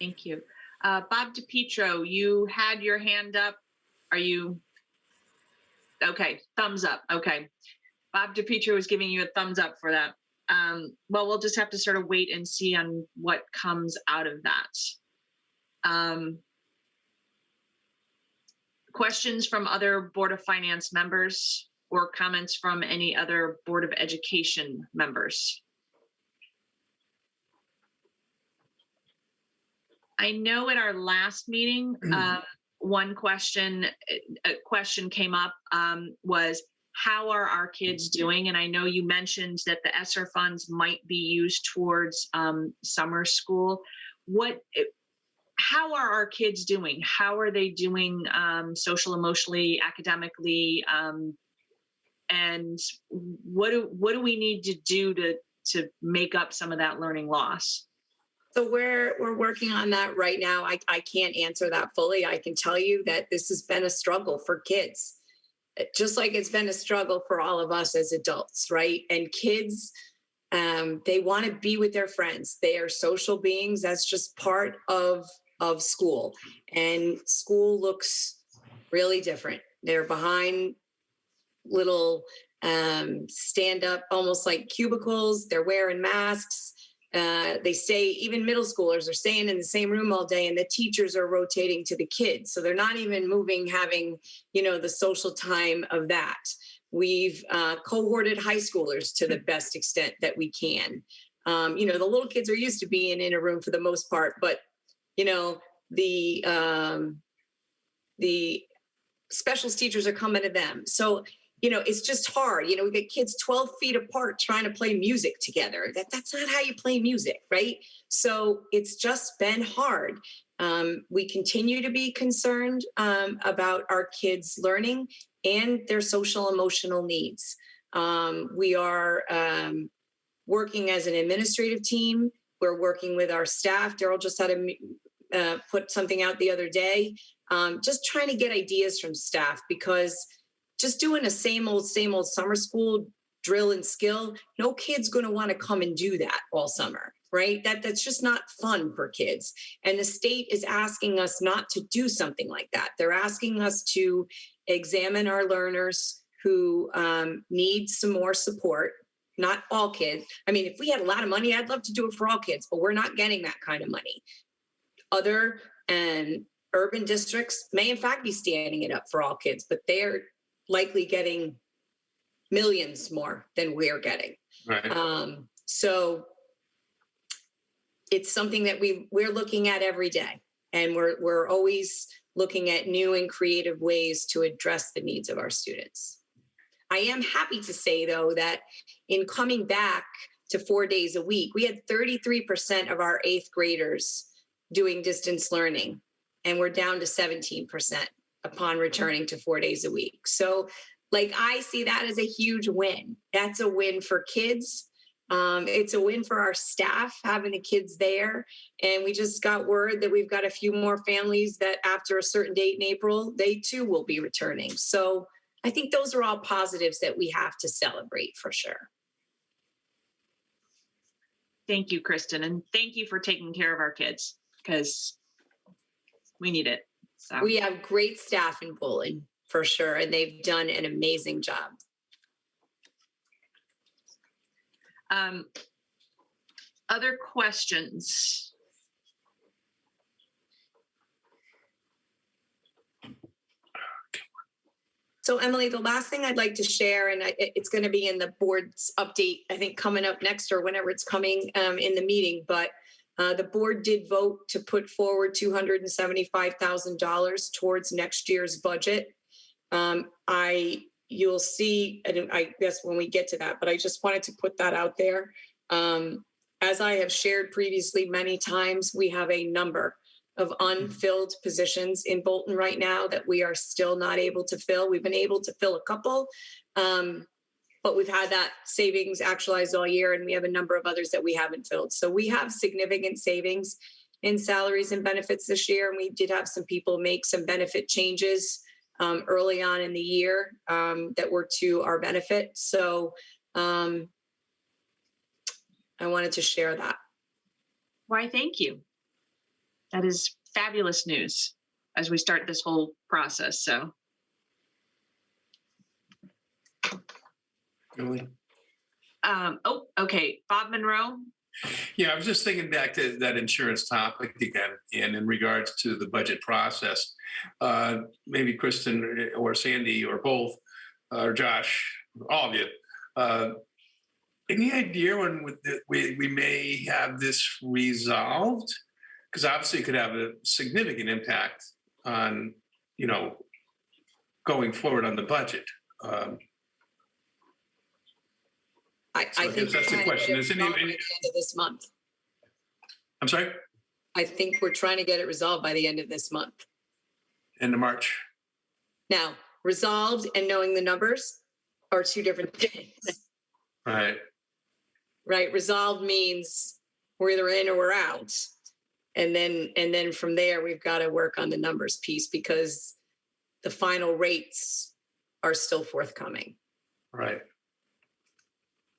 Thank you. Bob DiPietro, you had your hand up. Are you? Okay, thumbs up. Okay. Bob DiPietro was giving you a thumbs up for that. Well, we'll just have to sort of wait and see on what comes out of that. Questions from other Board of Finance members or comments from any other Board of Education members? I know at our last meeting, one question came up was, how are our kids doing? And I know you mentioned that the ESSER funds might be used towards summer school. How are our kids doing? How are they doing social, emotionally, academically? And what do we need to do to make up some of that learning loss? So we're working on that right now. I can't answer that fully. I can tell you that this has been a struggle for kids, just like it's been a struggle for all of us as adults, right? And kids, they want to be with their friends. They are social beings. That's just part of school. And school looks really different. They're behind little stand-up, almost like cubicles. They're wearing masks. They stay, even middle schoolers are staying in the same room all day, and the teachers are rotating to the kids. So they're not even moving, having, the social time of that. We've cohorted high schoolers to the best extent that we can. The little kids are used to being in a room for the most part, but, the specials teachers are coming to them. So, it's just hard. We get kids 12 feet apart trying to play music together. That's not how you play music, right? So it's just been hard. We continue to be concerned about our kids' learning and their social emotional needs. We are working as an administrative team. We're working with our staff. Daryl just had to put something out the other day, just trying to get ideas from staff, because just doing a same old summer school drill and skill, no kid's going to want to come and do that all summer, right? That's just not fun for kids. And the state is asking us not to do something like that. They're asking us to examine our learners who need some more support. Not all kids. I mean, if we had a lot of money, I'd love to do it for all kids, but we're not getting that kind of money. Other and urban districts may in fact be standing it up for all kids, but they're likely getting millions more than we're getting. Right. So it's something that we're looking at every day, and we're always looking at new and creative ways to address the needs of our students. I am happy to say, though, that in coming back to 4 days a week, we had 33% of our 8th graders doing distance learning, and we're down to 17% upon returning to 4 days a week. So, I see that as a huge win. That's a win for kids. It's a win for our staff, having the kids there. And we just got word that we've got a few more families that after a certain date in April, they too will be returning. So I think those are all positives that we have to celebrate for sure. Thank you, Kristen. And thank you for taking care of our kids, because we need it. So we have great staff in Bolton for sure, and they've done an amazing job. Other questions? So Emily, the last thing I'd like to share, and it's going to be in the board's update, I think coming up next or whenever it's coming in the meeting, but the board did vote to put forward $275,000 towards next year's budget. You'll see, and I guess when we get to that, but I just wanted to put that out there. As I have shared previously many times, we have a number of unfilled positions in Bolton right now that we are still not able to fill. We've been able to fill a couple, but we've had that savings actualized all year, and we have a number of others that we haven't filled. So we have significant savings in salaries and benefits this year, and we did have some people make some benefit changes early on in the year that were to our benefit. So I wanted to share that. Why, thank you. That is fabulous news as we start this whole process. So. Really? Okay. Bob Monroe. Yeah, I was just thinking back to that insurance topic again, and in regards to the budget process, maybe Kristen or Sandy or both, or Josh, all of you, any idea when we may have this resolved? Because obviously it could have a significant impact on, going forward on the budget. I think that's the question. Is by the end of this month. I'm sorry? I think we're trying to get it resolved by the end of this month. End of March. Now, resolved and knowing the numbers are two different things. Right. Right. Resolved means we're either in or we're out. And then from there, we've got to work on the numbers piece, because the final rates are still forthcoming. Right.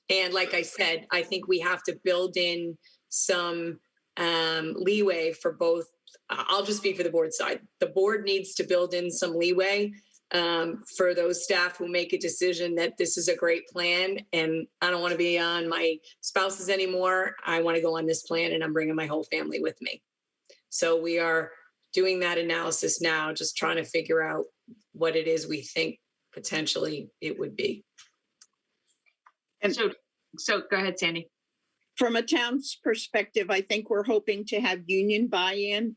And like I said, I think we have to build in some leeway for both. I'll just speak for the board side. The board needs to build in some leeway for those staff who make a decision that this is a great plan and I don't want to be on my spouse's anymore. I want to go on this plan and I'm bringing my whole family with me. So we are doing that analysis now, just trying to figure out what it is we think potentially it would be. And so go ahead, Sandy. From a town's perspective, I think we're hoping to have union buy-in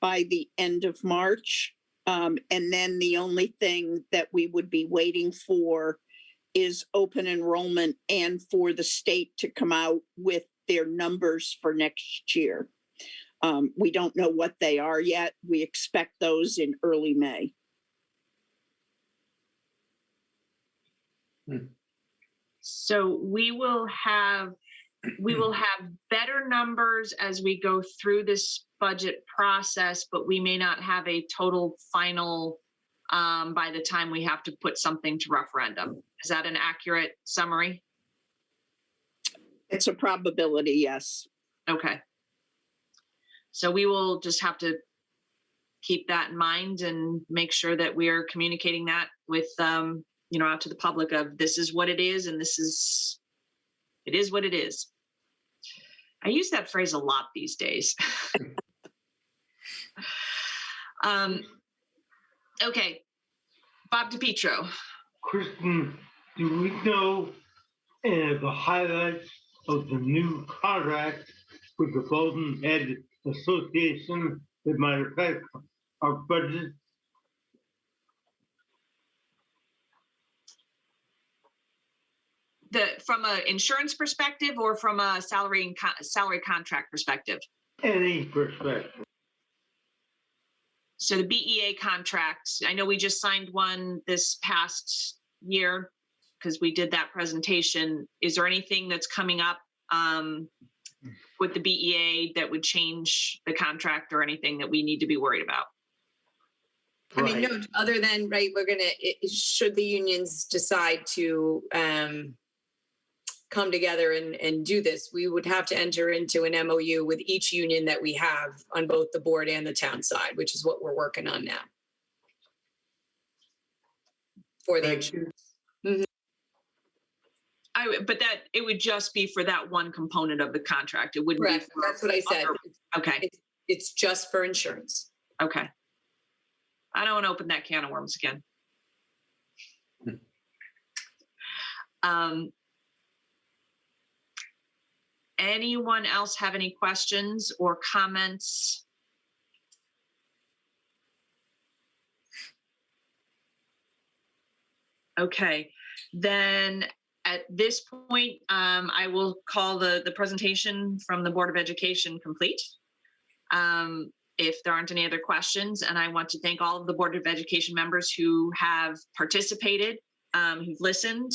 by the end of March. And then the only thing that we would be waiting for is open enrollment and for the state to come out with their numbers for next year. We don't know what they are yet. We expect those in early May. So we will have better numbers as we go through this budget process, but we may not have a total final by the time we have to put something to referendum. Is that an accurate summary? It's a probability, yes. Okay. So we will just have to keep that in mind and make sure that we are communicating that with, out to the public of this is what it is, and it is what it is. I use that phrase a lot these days. Okay, Bob DiPietro. Kristen, do we know the highlights of the new contract with the Bolton Ed Association that might affect our budget? From an insurance perspective or from a salary contract perspective? Any perspective. So the BEA contract, I know we just signed one this past year because we did that presentation. Is there anything that's coming up with the BEA that would change the contract or anything that we need to be worried about? I mean, no, other than, right, should the unions decide to come together and do this, we would have to enter into an MOU with each union that we have on both the board and the town side, which is what we're working on now. For the insurance. But that it would just be for that one component of the contract. It wouldn't Correct. be for That's what I said. Okay. It's just for insurance. Okay. I don't want to open that can of worms again. Anyone else have any questions or comments? Okay, then at this point, I will call the presentation from the Board of Education complete. If there aren't any other questions, and I want to thank all of the Board of Education members who have participated, who've listened.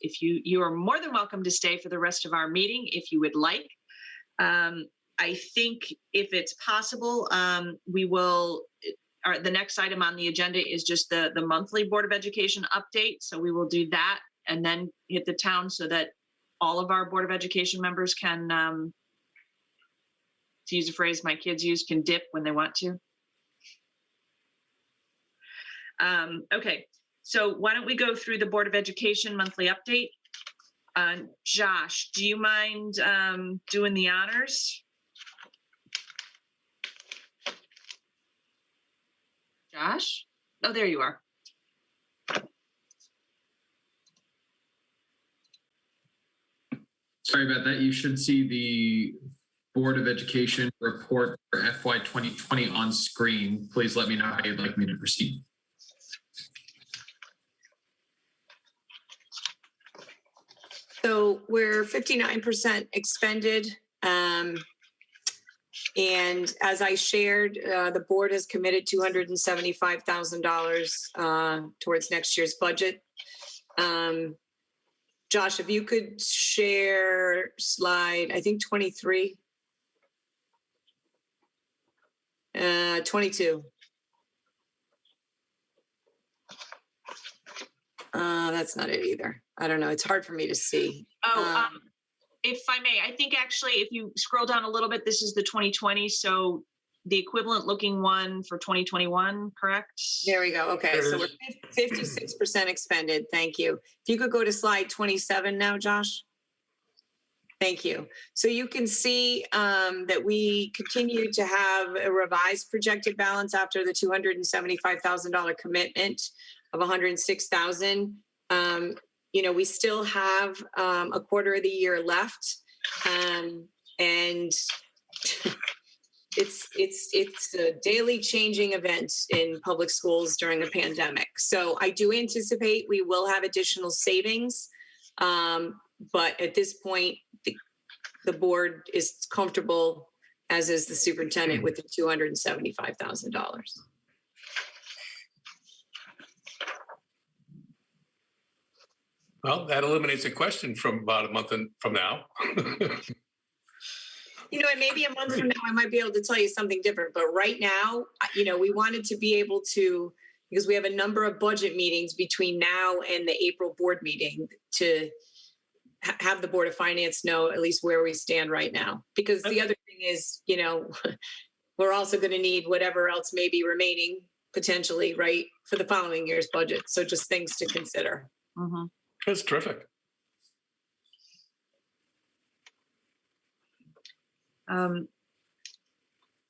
If you are more than welcome to stay for the rest of our meeting if you would like. I think if it's possible, the next item on the agenda is just the monthly Board of Education update. So we will do that and then hit the town so that all of our Board of Education members can, to use a phrase my kids use, can dip when they want to. Okay, so why don't we go through the Board of Education monthly update? Josh, do you mind doing the honors? Josh? Oh, there you are. Sorry about that. You should see the Board of Education report for FY 2020 on screen. Please let me know how you'd like me to proceed. So we're 59% expended. And as I shared, the board has committed $275,000 towards next year's budget. Josh, if you could share slide, I think 23. 22. That's not it either. I don't know. It's hard for me to see. If I may, I think actually if you scroll down a little bit, this is the 2020. So the equivalent looking one for 2021, correct? There we go. Okay. So we're 56% expended. Thank you. If you could go to slide 27 now, Josh. Thank you. So you can see that we continue to have a revised projected balance after the $275,000 commitment of $106,000. We still have a quarter of the year left, and it's a daily changing event in public schools during a pandemic. So I do anticipate we will have additional savings. But at this point, the board is comfortable, as is the superintendent, with the $275,000. Well, that eliminates a question from about a month from now. You know, and maybe a month from now, I might be able to tell you something different. But right now, you know, we wanted to be able to, because we have a number of budget meetings between now and the April board meeting, to have the Board of Finance know at least where we stand right now. Because the other thing is, you know, we're also going to need whatever else may be remaining potentially, right, for the following year's budget. So just things to consider. Mhm. That's terrific.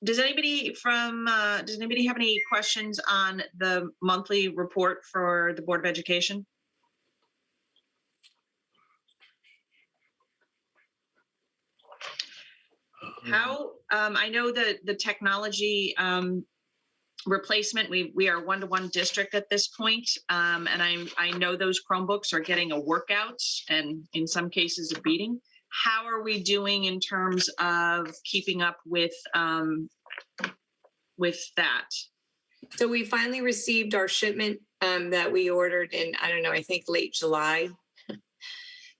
Does anybody have any questions on the monthly report for the Board of Education? How, I know that the technology replacement, we are one-to-one district at this point, and I know those Chromebooks are getting a workout and in some cases a beating. How are we doing in terms of keeping up with that? So we finally received our shipment that we ordered in, I don't know, I think late July.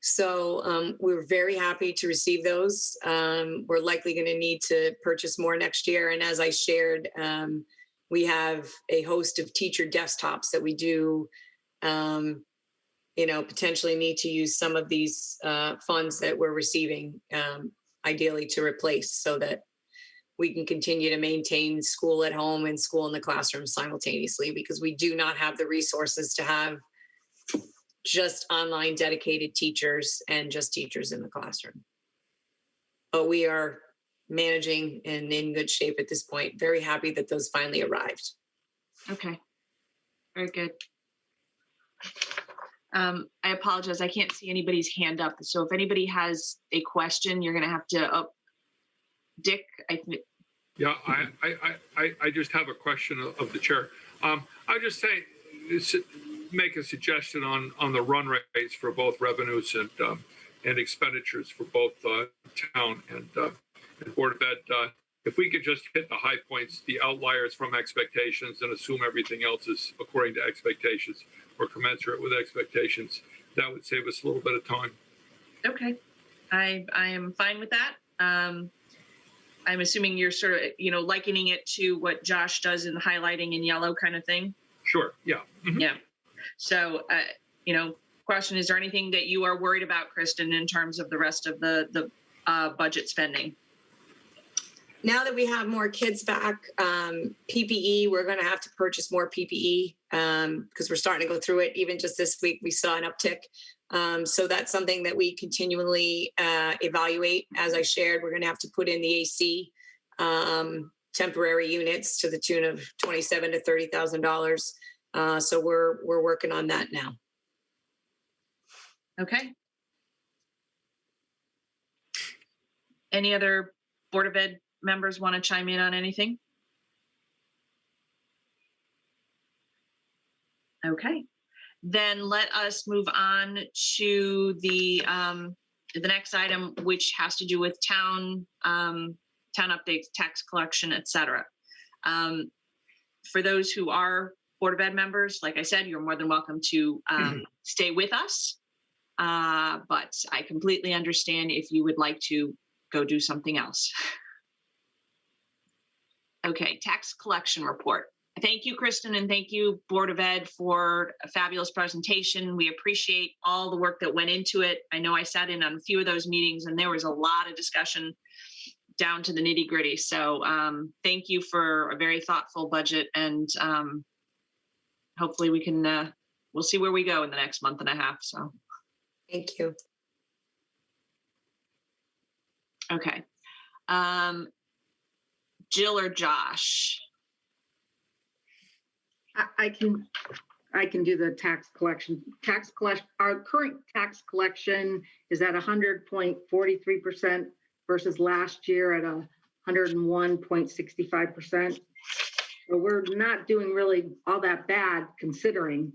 So we're very happy to receive those. We're likely going to need to purchase more next year. And as I shared, we have a host of teacher desktops that we do, you know, potentially need to use some of these funds that we're receiving, ideally to replace, so that we can continue to maintain school at home and school in the classroom simultaneously, because we do not have the resources to have just online dedicated teachers and just teachers in the classroom. But we are managing and in good shape at this point. Very happy that those finally arrived. Okay, very good. I apologize, I can't see anybody's hand up. So if anybody has a question, you're gonna have to, Dick, Yeah, I just have a question of the chair. I just say, make a suggestion on the run rates for both revenues and expenditures for both town and Board of Ed. If we could just hit the high points, the outliers from expectations, and assume everything else is according to expectations or commensurate with expectations, that would save us a little bit of time. okay, I am fine with that. I'm assuming you're sort of, you know, likening it to what Josh does in the highlighting in yellow kind of thing. Sure, yeah. Mhm. Yeah. So, you know, question, is there anything that you are worried about, Kristen, in terms of the rest of the budget spending? Now that we have more kids back, PPE, we're going to have to purchase more PPE because we're starting to go through it. Even just this week, we saw an uptick. So that's something that we continually evaluate. As I shared, we're going to have to put in the AC temporary units to the tune of $27,000 to $30,000. So we're working on that now. Okay. Any other Board of Ed members want to chime in on anything? Okay, then let us move on to the next item, which has to do with town updates, tax collection, etc. For those who are Board of Ed members, like I said, you're more than welcome to stay with us. But I completely understand if you would like to go do something else. Okay, tax collection report. Thank you, Kristen, and thank you, Board of Ed, for a fabulous presentation. We appreciate all the work that went into it. I know I sat in on a few of those meetings and there was a lot of discussion down to the nitty gritty. So thank you for a very thoughtful budget, and hopefully we can, we'll see where we go in the next month and a half, so. Thank you. Okay. Jill or Josh? I can do the tax collection. Our current tax collection is at 100.43% versus last year at 101.65%. So we're not doing really all that bad considering.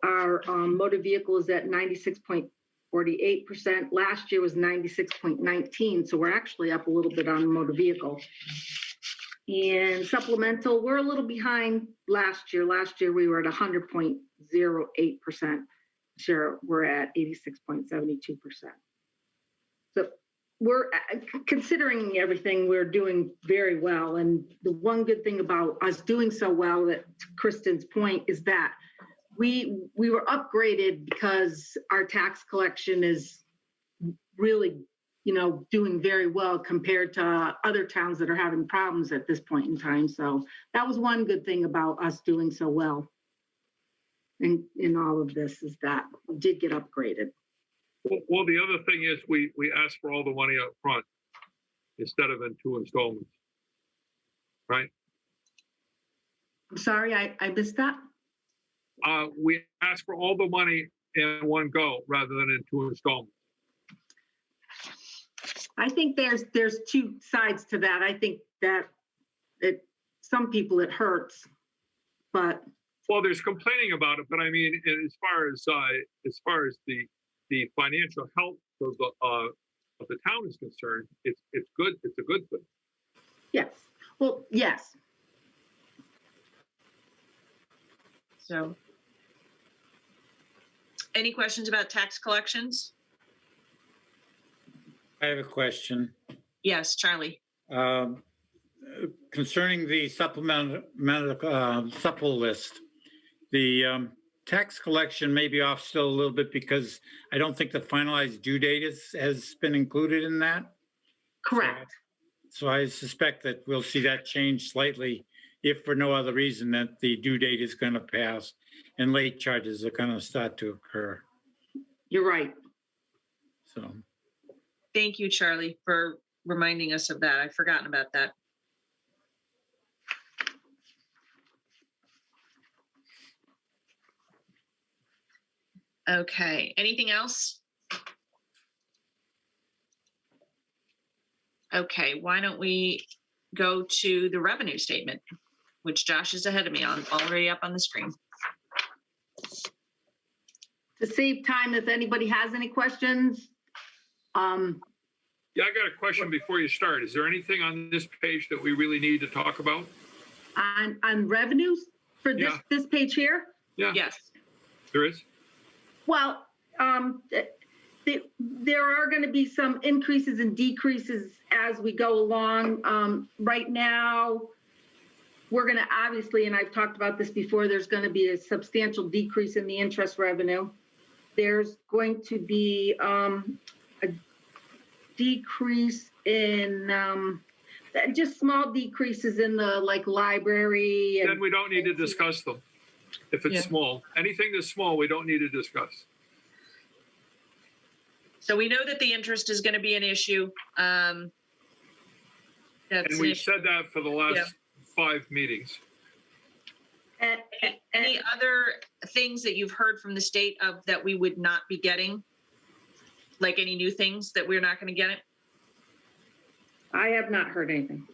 Our motor vehicle is at 96.48%. Last year was 96.19. So we're actually up a little bit on motor vehicle. And supplemental, we're a little behind last year. Last year we were at 100.08%. Sure, we're at 86.72%. So we're considering everything, we're doing very well. And the one good thing about us doing so well, that to Kristen's point, is that we were upgraded because our tax collection is really, doing very well compared to other towns that are having problems at this point in time. So that was one good thing about us doing so well. And in all of this is that we did get upgraded. Well, the other thing is we ask for all the money up front instead of in 2 installments, right? I'm sorry, I missed that. We ask for all the money in one go rather than in 2 installments. I think there's two sides to that. I think that some people it hurts, but Well, there's complaining about it, but I mean, as far as the financial health of the town is concerned, it's good. It's a good thing. yes. Well, yes. So, any questions about tax collections? I have a question. Yes, Charlie. Concerning the supple list, the tax collection may be off still a little bit because I don't think the finalized due date has been included in that. Correct. So I suspect that we'll see that change slightly, if for no other reason that the due date is going to pass and late charges are going to start to occur. You're right. So. Thank you, Charlie, for reminding us of that. I've forgotten about that. Okay, anything else? Okay, why don't we go to the revenue statement, which Josh is ahead of me on, already up on the screen. To save time, if anybody has any questions. Yeah, I got a question before you start. Is there anything on this page that we really need to talk about? On revenues for this, Yeah. this page here? Yeah, Yes. there is. Well, there are going to be some increases and decreases as we go along. Right now, we're going to obviously, and I've talked about this before, there's going to be a substantial decrease in the interest revenue. There's going to be a decrease in just small decreases in the library. Then we don't need to discuss them. If it's small, anything that's small, we don't need to discuss. So we know that the interest is going to be an issue. And we've said that for the last 5 meetings. Any other things that you've heard from the state of that we would not be getting? Like any new things that we're not going to get it? I have not heard anything.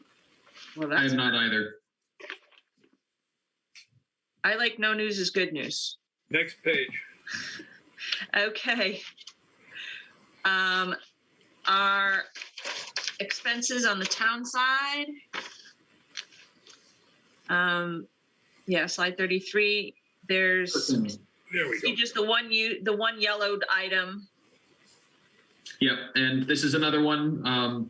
Well, I have not either. I like no news is good news. Next page. Okay. Our expenses on the town side. Slide 33. There's There we go. just the one yellowed item. Yep, and this is another one,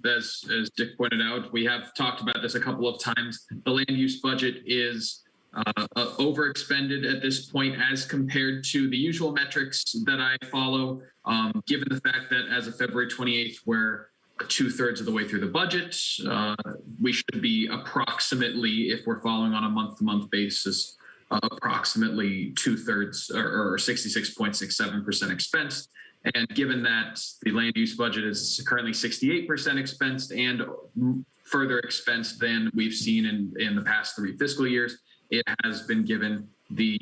as Dick pointed out, we have talked about this a couple of times. The land use budget is overexpended at this point as compared to the usual metrics that I follow, given the fact that as of February 28th, we're 2/3 of the way through the budget. We should be approximately, if we're following on a month-to-month basis, approximately 2/3 or 66.67% expensed. And given that the land use budget is currently 68% expensed and further expensed than we've seen in the past 3 fiscal years, it has been given the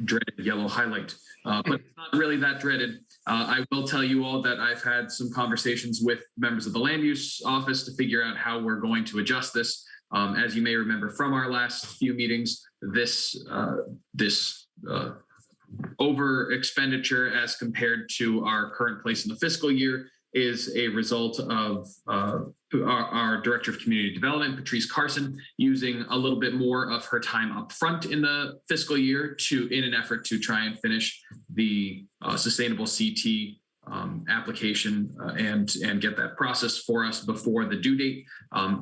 dreaded yellow highlight, but it's not really that dreaded. I will tell you all that I've had some conversations with members of the land use office to figure out how we're going to adjust this. As you may remember from our last few meetings, this over expenditure as compared to our current place in the fiscal year is a result of our Director of Community Development, Patrice Carson, using a little bit more of her time up front in the fiscal year in an effort to try and finish the sustainable CT application and get that process for us before the due date.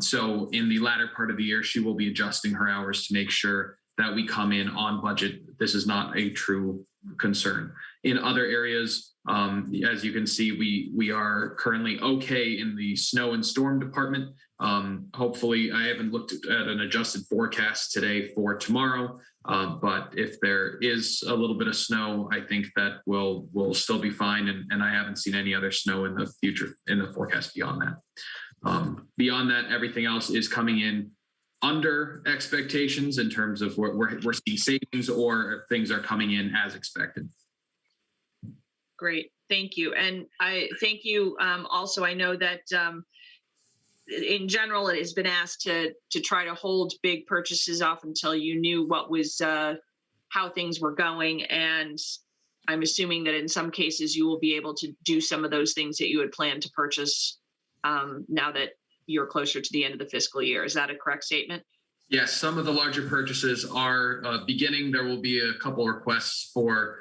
So in the latter part of the year, she will be adjusting her hours to make sure that we come in on budget. This is not a true concern. In other areas, as you can see, we are currently okay in the snow and storm department. Hopefully, I haven't looked at an adjusted forecast today for tomorrow, but if there is a little bit of snow, I think that we'll still be fine. And I haven't seen any other snow in the future in the forecast beyond that. Beyond that, everything else is coming in under expectations in terms of we're seeing savings or things are coming in as expected. Great, thank you. And I thank you also. I know that in general, it has been asked to try to hold big purchases off until you knew what was how things were going. And I'm assuming that in some cases you will be able to do some of those things that you had planned to purchase now that you're closer to the end of the fiscal year. Is that a correct statement? Yes, some of the larger purchases are beginning. There will be a couple requests for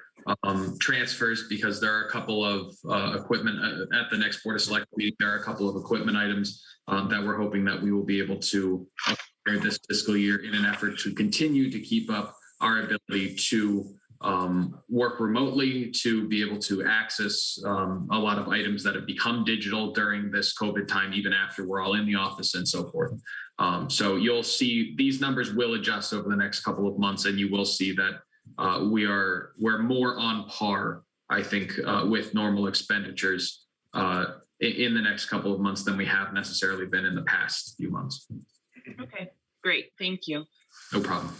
transfers because there are a couple of equipment at the next Board of Select meeting. There are a couple of equipment items that we're hoping that we will be able to acquire this fiscal year in an effort to continue to keep up our ability to work remotely, to be able to access a lot of items that have become digital during this COVID time, even after we're all in the office and so forth. So you'll see these numbers will adjust over the next couple of months, and you will see that we're more on par, I think, with normal expenditures in the next couple of months than we have necessarily been in the past few months. Okay, great, thank you. No problem.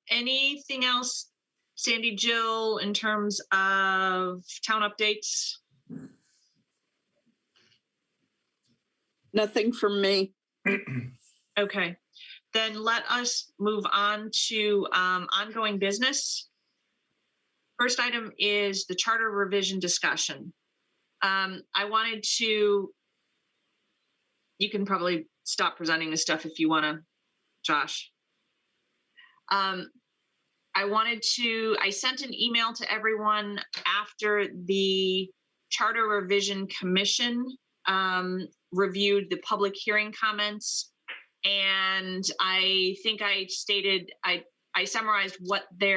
Anything else, Sandy, Jill, in terms of town updates? Nothing from me. Okay, then let us move on to ongoing business. First item is the charter revision discussion. I wanted to, you can probably stop presenting this stuff if you want to, Josh. I sent an email to everyone after the Charter Revision Commission reviewed the public hearing comments. And I think I stated, I summarized what they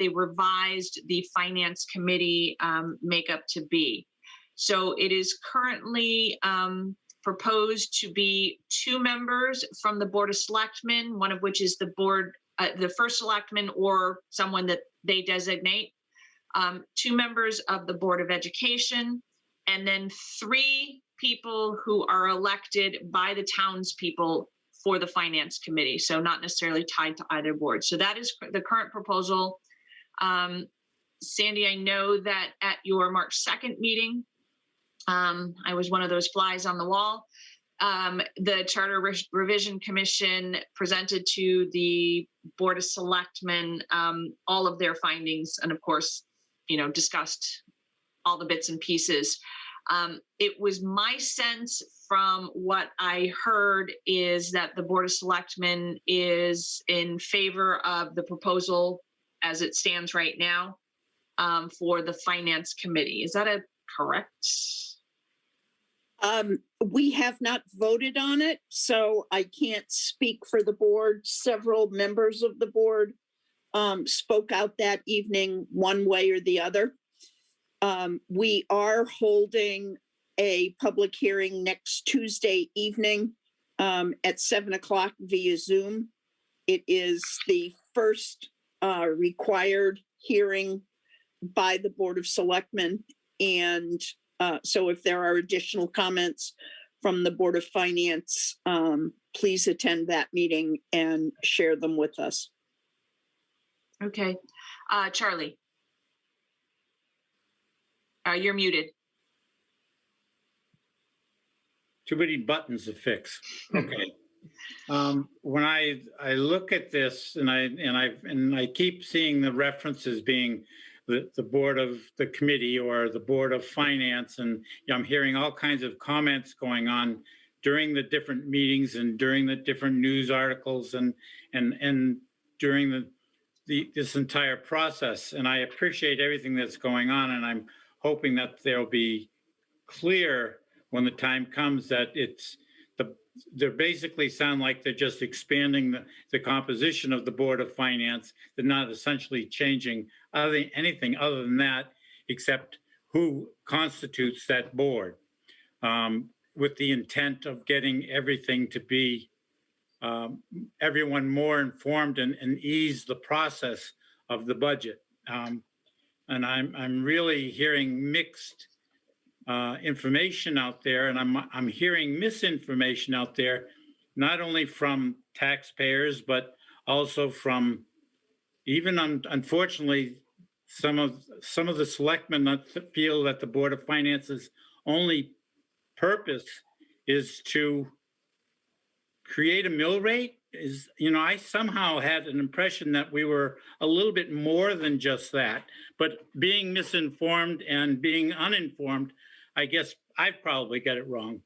revised the Finance Committee makeup to be. So it is currently proposed to be 2 members from the Board of Selectmen, one of which is the first selectman or someone that they designate, 2 members of the Board of Education, and then 3 people who are elected by the townspeople for the Finance Committee. So not necessarily tied to either board. So that is the current proposal. Sandy, I know that at your March 2nd meeting, I was one of those flies on the wall. The Charter Revision Commission presented to the Board of Selectmen all of their findings, and of course, discussed all the bits and pieces. It was my sense from what I heard is that the Board of Selectmen is in favor of the proposal as it stands right now for the Finance Committee. Is that correct? We have not voted on it, so I can't speak for the board. Several members of the board spoke out that evening one way or the other. We are holding a public hearing next Tuesday evening at 7 o'clock via Zoom. It is the first required hearing by the Board of Selectmen. And so if there are additional comments from the Board of Finance, please attend that meeting and share them with us. Okay. Charlie. You're muted. Too many buttons to fix. Okay. When I look at this and I keep seeing the references being the board of the committee or the board of finance, and I'm hearing all kinds of comments going on during the different meetings and during the different news articles and during this entire process. And I appreciate everything that's going on, and I'm hoping that there'll be clear when the time comes that they basically sound like they're just expanding the composition of the Board of Finance. They're not essentially changing anything other than that, except who constitutes that board, with the intent of getting everything to be everyone more informed and ease the process of the budget. And I'm really hearing mixed information out there, and I'm hearing misinformation out there, not only from taxpayers but also from even unfortunately some of the selectmen that feel that the Board of Finance's only purpose is to create a mill rate. I somehow had an impression that we were a little bit more than just that, but being misinformed and being uninformed, I guess I've probably got it wrong.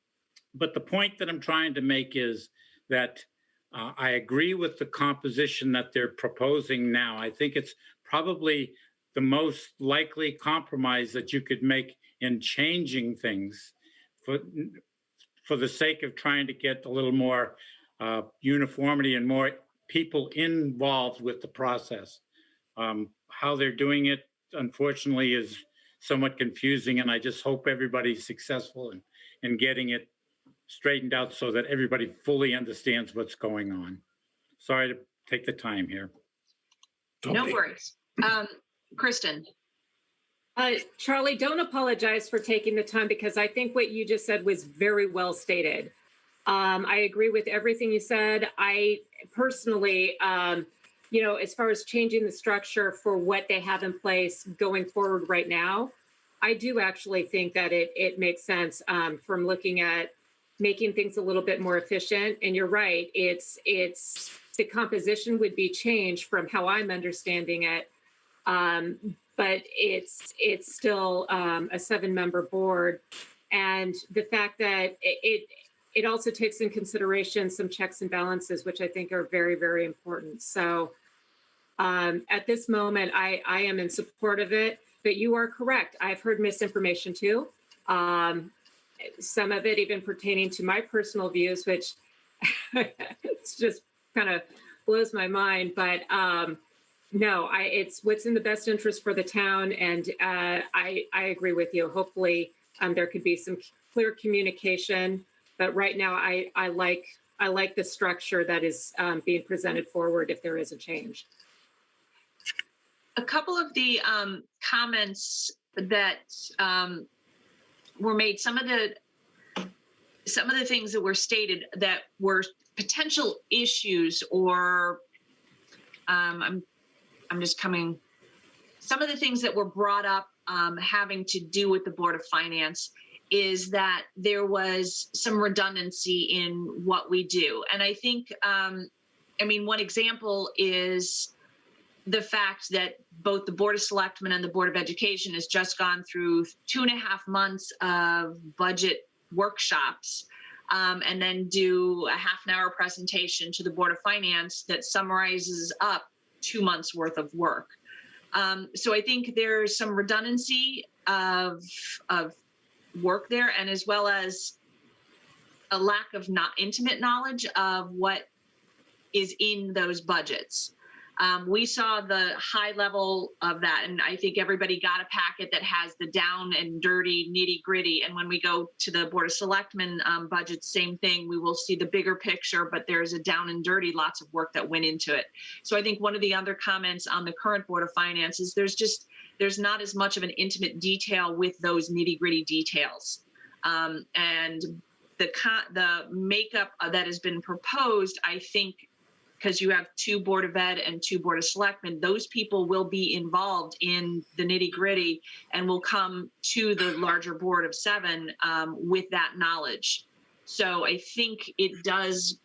But the point that I'm trying to make is that I agree with the composition that they're proposing now. I think it's probably the most likely compromise that you could make in changing things for the sake of trying to get a little more uniformity and more people involved with the process. How they're doing it, unfortunately, is somewhat confusing, and I just hope everybody's successful in getting it straightened out so that everybody fully understands what's going on. Sorry to take the time here. No worries. Kristen. Charlie, don't apologize for taking the time, because I think what you just said was very well stated. I agree with everything you said. I personally, as far as changing the structure for what they have in place going forward right now, I do actually think that it makes sense from looking at making things a little bit more efficient. And you're right, it's the composition would be changed from how I'm understanding it. But it's still a 7-member board. And the fact that it also takes in consideration some checks and balances, which I think are very, very important. So at this moment, I am in support of it, but you are correct. I've heard misinformation too. Some of it even pertaining to my personal views, which it's just kind of blows my mind. But no, it's what's in the best interest for the town. And I agree with you. Hopefully there could be some clear communication. But right now, I like the structure that is being presented forward if there is a change. A couple of the comments that were made, some of the things that were stated that were potential issues, or some of the things that were brought up having to do with the Board of Finance is that there was some redundancy in what we do. And I think, one example is the fact that both the Board of Selectmen and the Board of Education has just gone through 2.5 months of budget workshops, and then do a half-an-hour presentation to the Board of Finance that summarizes up 2 months worth of work. So I think there's some redundancy of work there, and as well as a lack of intimate knowledge of what is in those budgets. We saw the high level of that, and I think everybody got a packet that has the down and dirty nitty gritty. And when we go to the Board of Selectmen budget, same thing, we will see the bigger picture, but there's a down and dirty, lots of work that went into it. So I think one of the other comments on the current Board of Finance is there's not as much of an intimate detail with those nitty gritty details. And the makeup that has been proposed, I think, because you have 2 Board of Ed and 2 Board of Selectmen, those people will be involved in the nitty gritty and will come to the larger board of 7 with that knowledge. So I think it does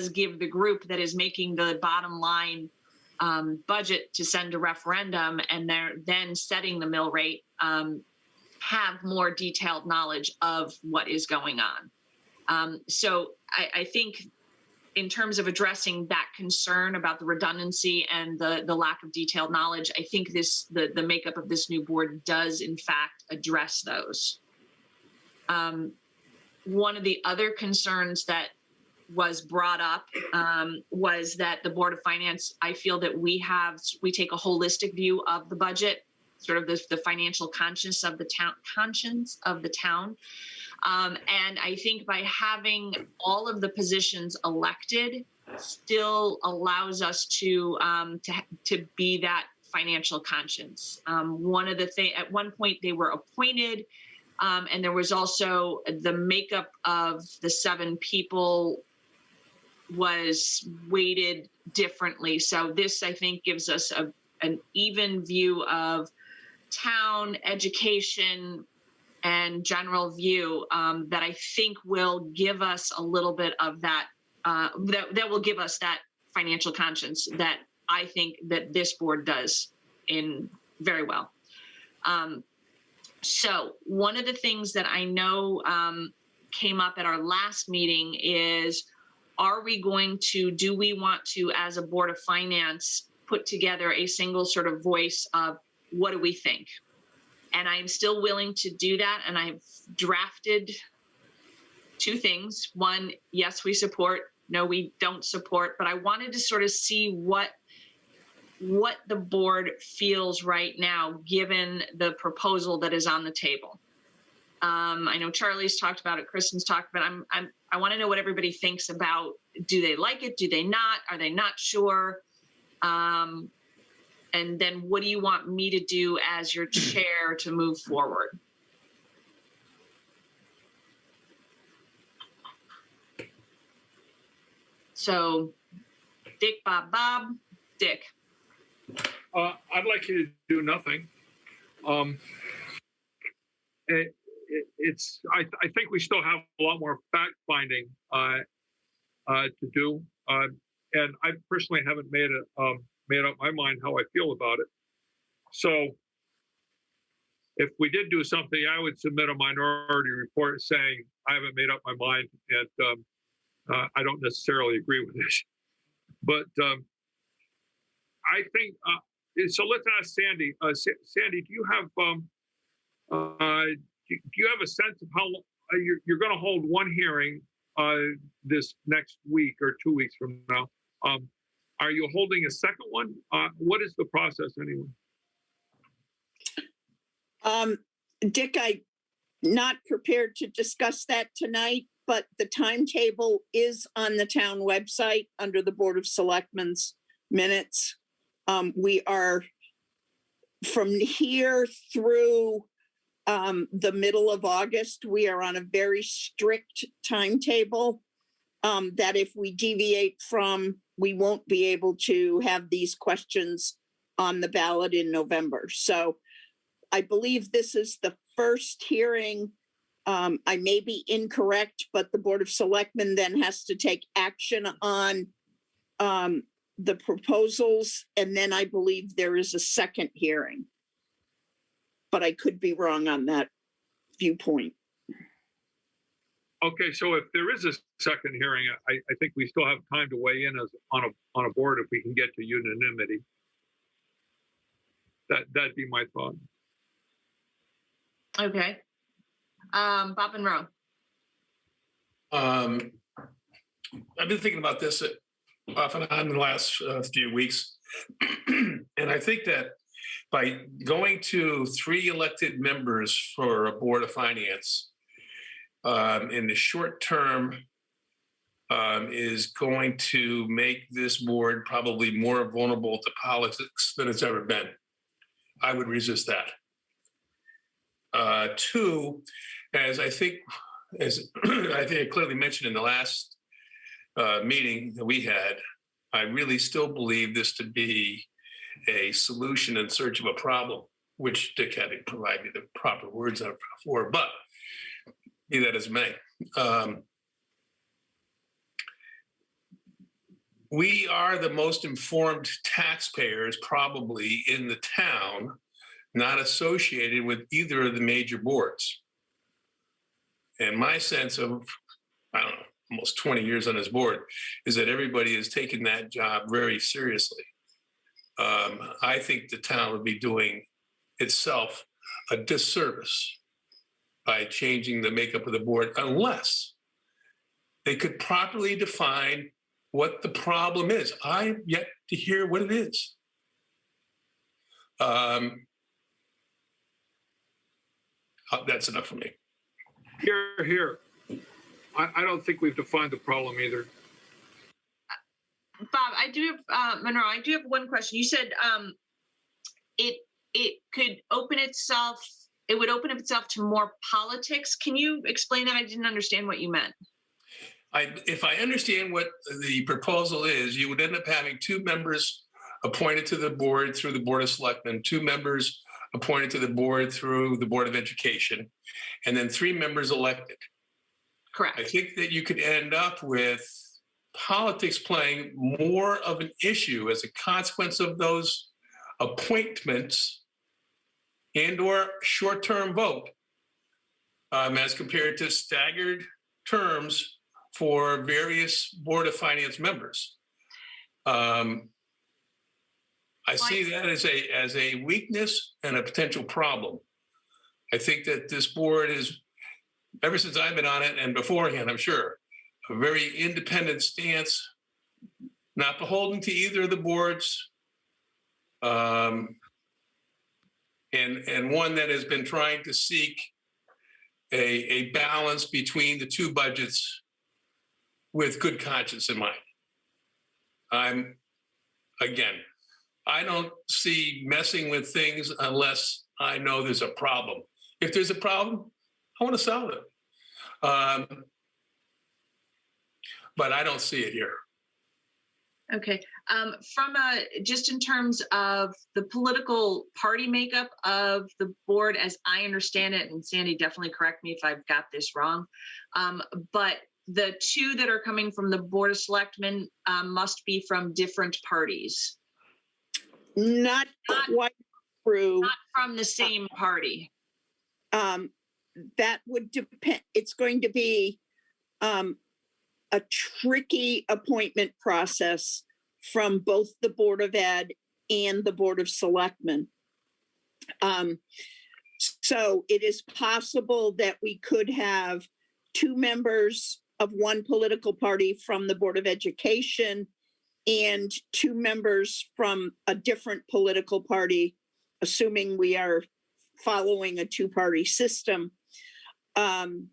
give the group that is making the bottom line budget to send to referendum, and they're then setting the mill rate, have more detailed knowledge of what is going on. So I think in terms of addressing that concern about the redundancy and the lack of detailed knowledge, I think the makeup of this new board does in fact address those. One of the other concerns that was brought up was that the Board of Finance, I feel that we take a holistic view of the budget, sort of the financial conscience of the town. And I think by having all of the positions elected still allows us to be that financial conscience. One of the things, at one point they were appointed, and there was also the makeup of the 7 people was weighted differently. So this, I think, gives us an even view of town, education, and general view that I think will give us a little bit of that, that will give us that financial conscience that I think that this board does in very well. So one of the things that I know came up at our last meeting is, do we want to, as a Board of Finance, put together a single sort of voice of what do we think? And I'm still willing to do that. And I've drafted 2 things. One, yes, we support. No, we don't support. But I wanted to sort of see what the board feels right now, given the proposal that is on the table. I know Charlie's talked about it, Kristen's talked about it. I want to know what everybody thinks about, do they like it? Do they not? Are they not sure? And then what do you want me to do as your chair to move forward? So Dick, Bob, Dick. I'd like you to do nothing. I think we still have a lot more fact finding to do, and I personally haven't made up my mind how I feel about it. So if we did do something, I would submit a minority report saying I haven't made up my mind, and I don't necessarily agree with this. But I think so. Let's ask Sandy. Sandy, do you have a sense of how you're going to hold one hearing this next week or 2 weeks from now? Are you holding a second one? What is the process anyway? Dick, I'm not prepared to discuss that tonight, but the timetable is on the town website under the Board of Selectmen's minutes. We are from here through the middle of August, we are on a very strict timetable that if we deviate from, we won't be able to have these questions on the ballot in November. So I believe this is the first hearing. I may be incorrect, but the Board of Selectmen then has to take action on the proposals. And then I believe there is a second hearing. But I could be wrong on that viewpoint. Okay, so if there is a second hearing, I think we still have time to weigh in as on a board if we can get to unanimity. That'd be my thought. Okay. Bob and Ro. I've been thinking about this off and on in the last few weeks. And I think that by going to 3 elected members for a Board of Finance in the short term is going to make this board probably more vulnerable to politics than it's ever been. I would resist that. 2, as I think I clearly mentioned in the last meeting that we had, I really still believe this to be a solution in search of a problem, which Dick had to provide me the proper words for, but be that as may. We are the most informed taxpayers probably in the town, not associated with either of the major boards. And my sense of, I don't know, almost 20 years on this board is that everybody has taken that job very seriously. I think the town would be doing itself a disservice by changing the makeup of the board unless they could properly define what the problem is. I've yet to hear what it is. That's enough for me. Here. I don't think we've defined the problem either. Bob, I do have, Monroe, I do have one question. You said it could open itself, it would open up itself to more politics. Can you explain that? I didn't understand what you meant. If I understand what the proposal is, you would end up having 2 members appointed to the board through the Board of Selectmen, 2 members appointed to the board through the Board of Education, and then 3 members elected. Correct. I think that you could end up with politics playing more of an issue as a consequence of those appointments and/or short-term vote as compared to staggered terms for various Board of Finance members. I see that as a weakness and a potential problem. I think that this board is, ever since I've been on it and beforehand, I'm sure, a very independent stance, not beholden to either of the boards, and one that has been trying to seek a balance between the 2 budgets with good conscience in mind. I don't see messing with things unless I know there's a problem. If there's a problem, I want to solve it. But I don't see it here. Okay. Just in terms of the political party makeup of the board, as I understand it, and Sandy, definitely correct me if I've got this wrong, but the 2 that are coming from the Board of Selectmen must be from different parties. Not quite true. Not from the same party. That would depend. It's going to be a tricky appointment process from both the Board of Ed and the Board of Selectmen. So it is possible that we could have 2 members of one political party from the Board of Education and 2 members from a different political party, assuming we are following a 2-party system, on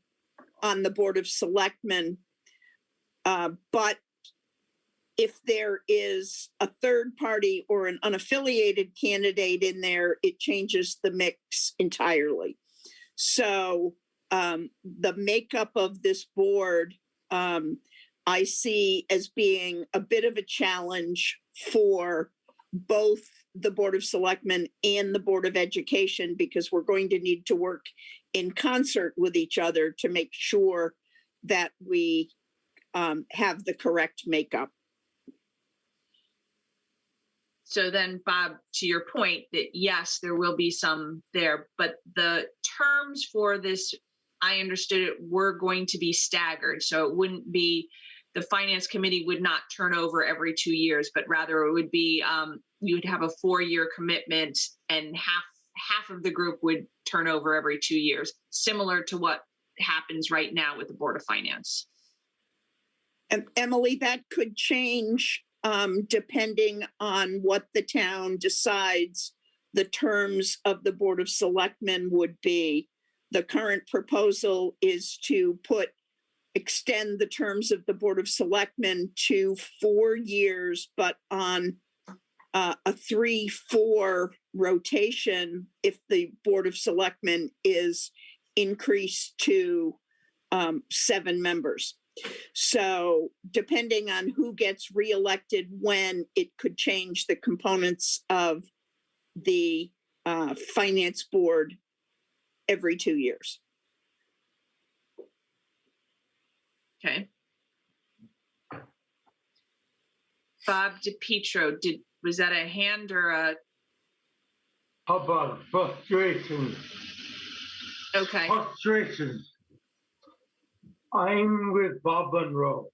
the Board of Selectmen. But if there is a 3rd party or an unaffiliated candidate in there, it changes the mix entirely. So the makeup of this board, I see as being a bit of a challenge for both the Board of Selectmen and the Board of Education, because we're going to need to work in concert with each other to make sure that we have the correct makeup. So then, Bob, to your point that yes, there will be some there, but the terms for this, I understood it, were going to be staggered. So it wouldn't be, the Finance Committee would not turn over every 2 years, but rather it would be, you would have a 4-year commitment and half of the group would turn over every 2 years, similar to what happens right now with the Board of Finance. And Emily, that could change depending on what the town decides the terms of the Board of Selectmen would be. The current proposal is to extend the terms of the Board of Selectmen to 4 years, but on a 3-4 rotation if the Board of Selectmen is increased to 7 members. So depending on who gets reelected when, it could change the components of the finance board every 2 years. Okay. Bob DiPietro, was that a hand or a? How about frustration? Okay. Frustration. I'm with Bob Monroe.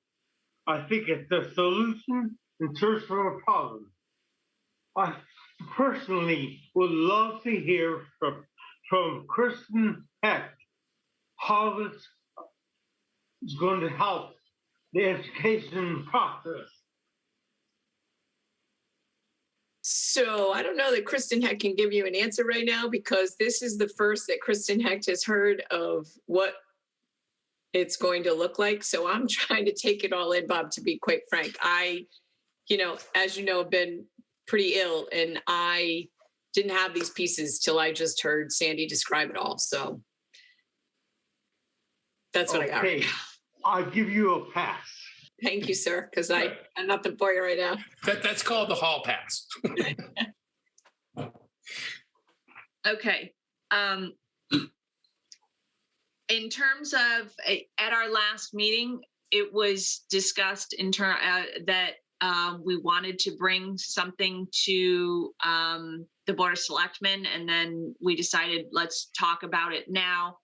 I think it's a solution in search of a problem. I personally would love to hear from Kristen Heck how this is going to help the education process. So I don't know that Kristen Heck can give you an answer right now, because this is the first that Kristen Heck has heard of what it's going to look like. So I'm trying to take it all in, Bob, to be quite frank. I, as you know, have been pretty ill, and I didn't have these pieces till I just heard Sandy describe it all. So that's what I got. Okay, I'll give you a pass. Thank you, sir, because I'm not the boy right now. That's called the hall pass. Okay. In terms of at our last meeting, it was discussed that we wanted to bring something to the Board of Selectmen, and then we decided let's talk about it now.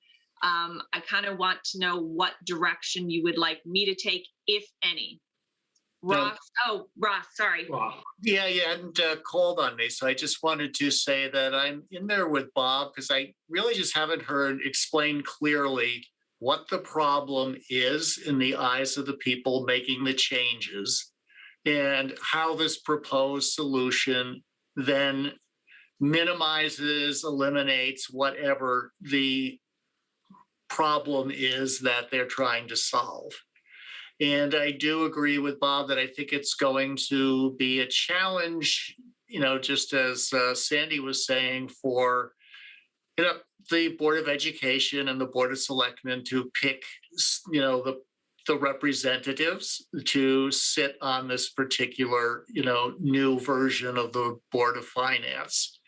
I kind of want to know what direction you would like me to take, if any. Ross, Ross, sorry. Wow. Yeah, you hadn't called on me, so I just wanted to say that I'm in there with Bob, because I really just haven't heard explained clearly what the problem is in the eyes of the people making the changes, and how this proposed solution then minimizes, eliminates whatever the problem is that they're trying to solve. And I do agree with Bob that I think it's going to be a challenge, just as Sandy was saying, for the Board of Education and the Board of Selectmen to pick, the representatives to sit on this particular, new version of the Board of Finance.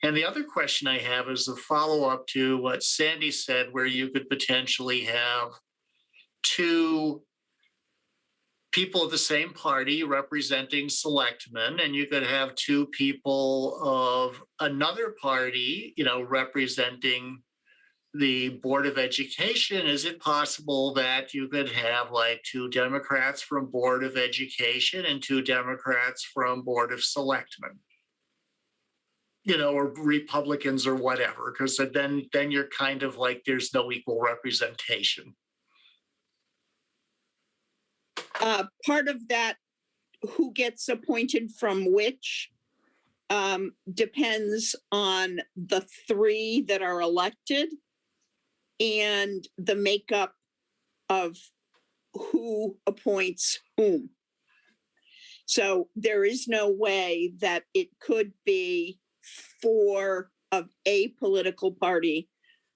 And the other question I have is a follow-up to what Sandy said, where you could potentially have two people of the same party representing selectmen, and you could have two people of another party, representing the Board of Education. Is it possible that you could have like two Democrats from Board of Education and two Democrats from Board of Selectmen? Or Republicans or whatever, because then you're kind of like there's no equal representation. Part of that, who gets appointed from which, depends on the three that are elected and the makeup of who appoints whom. So there is no way that it could be four of a political party,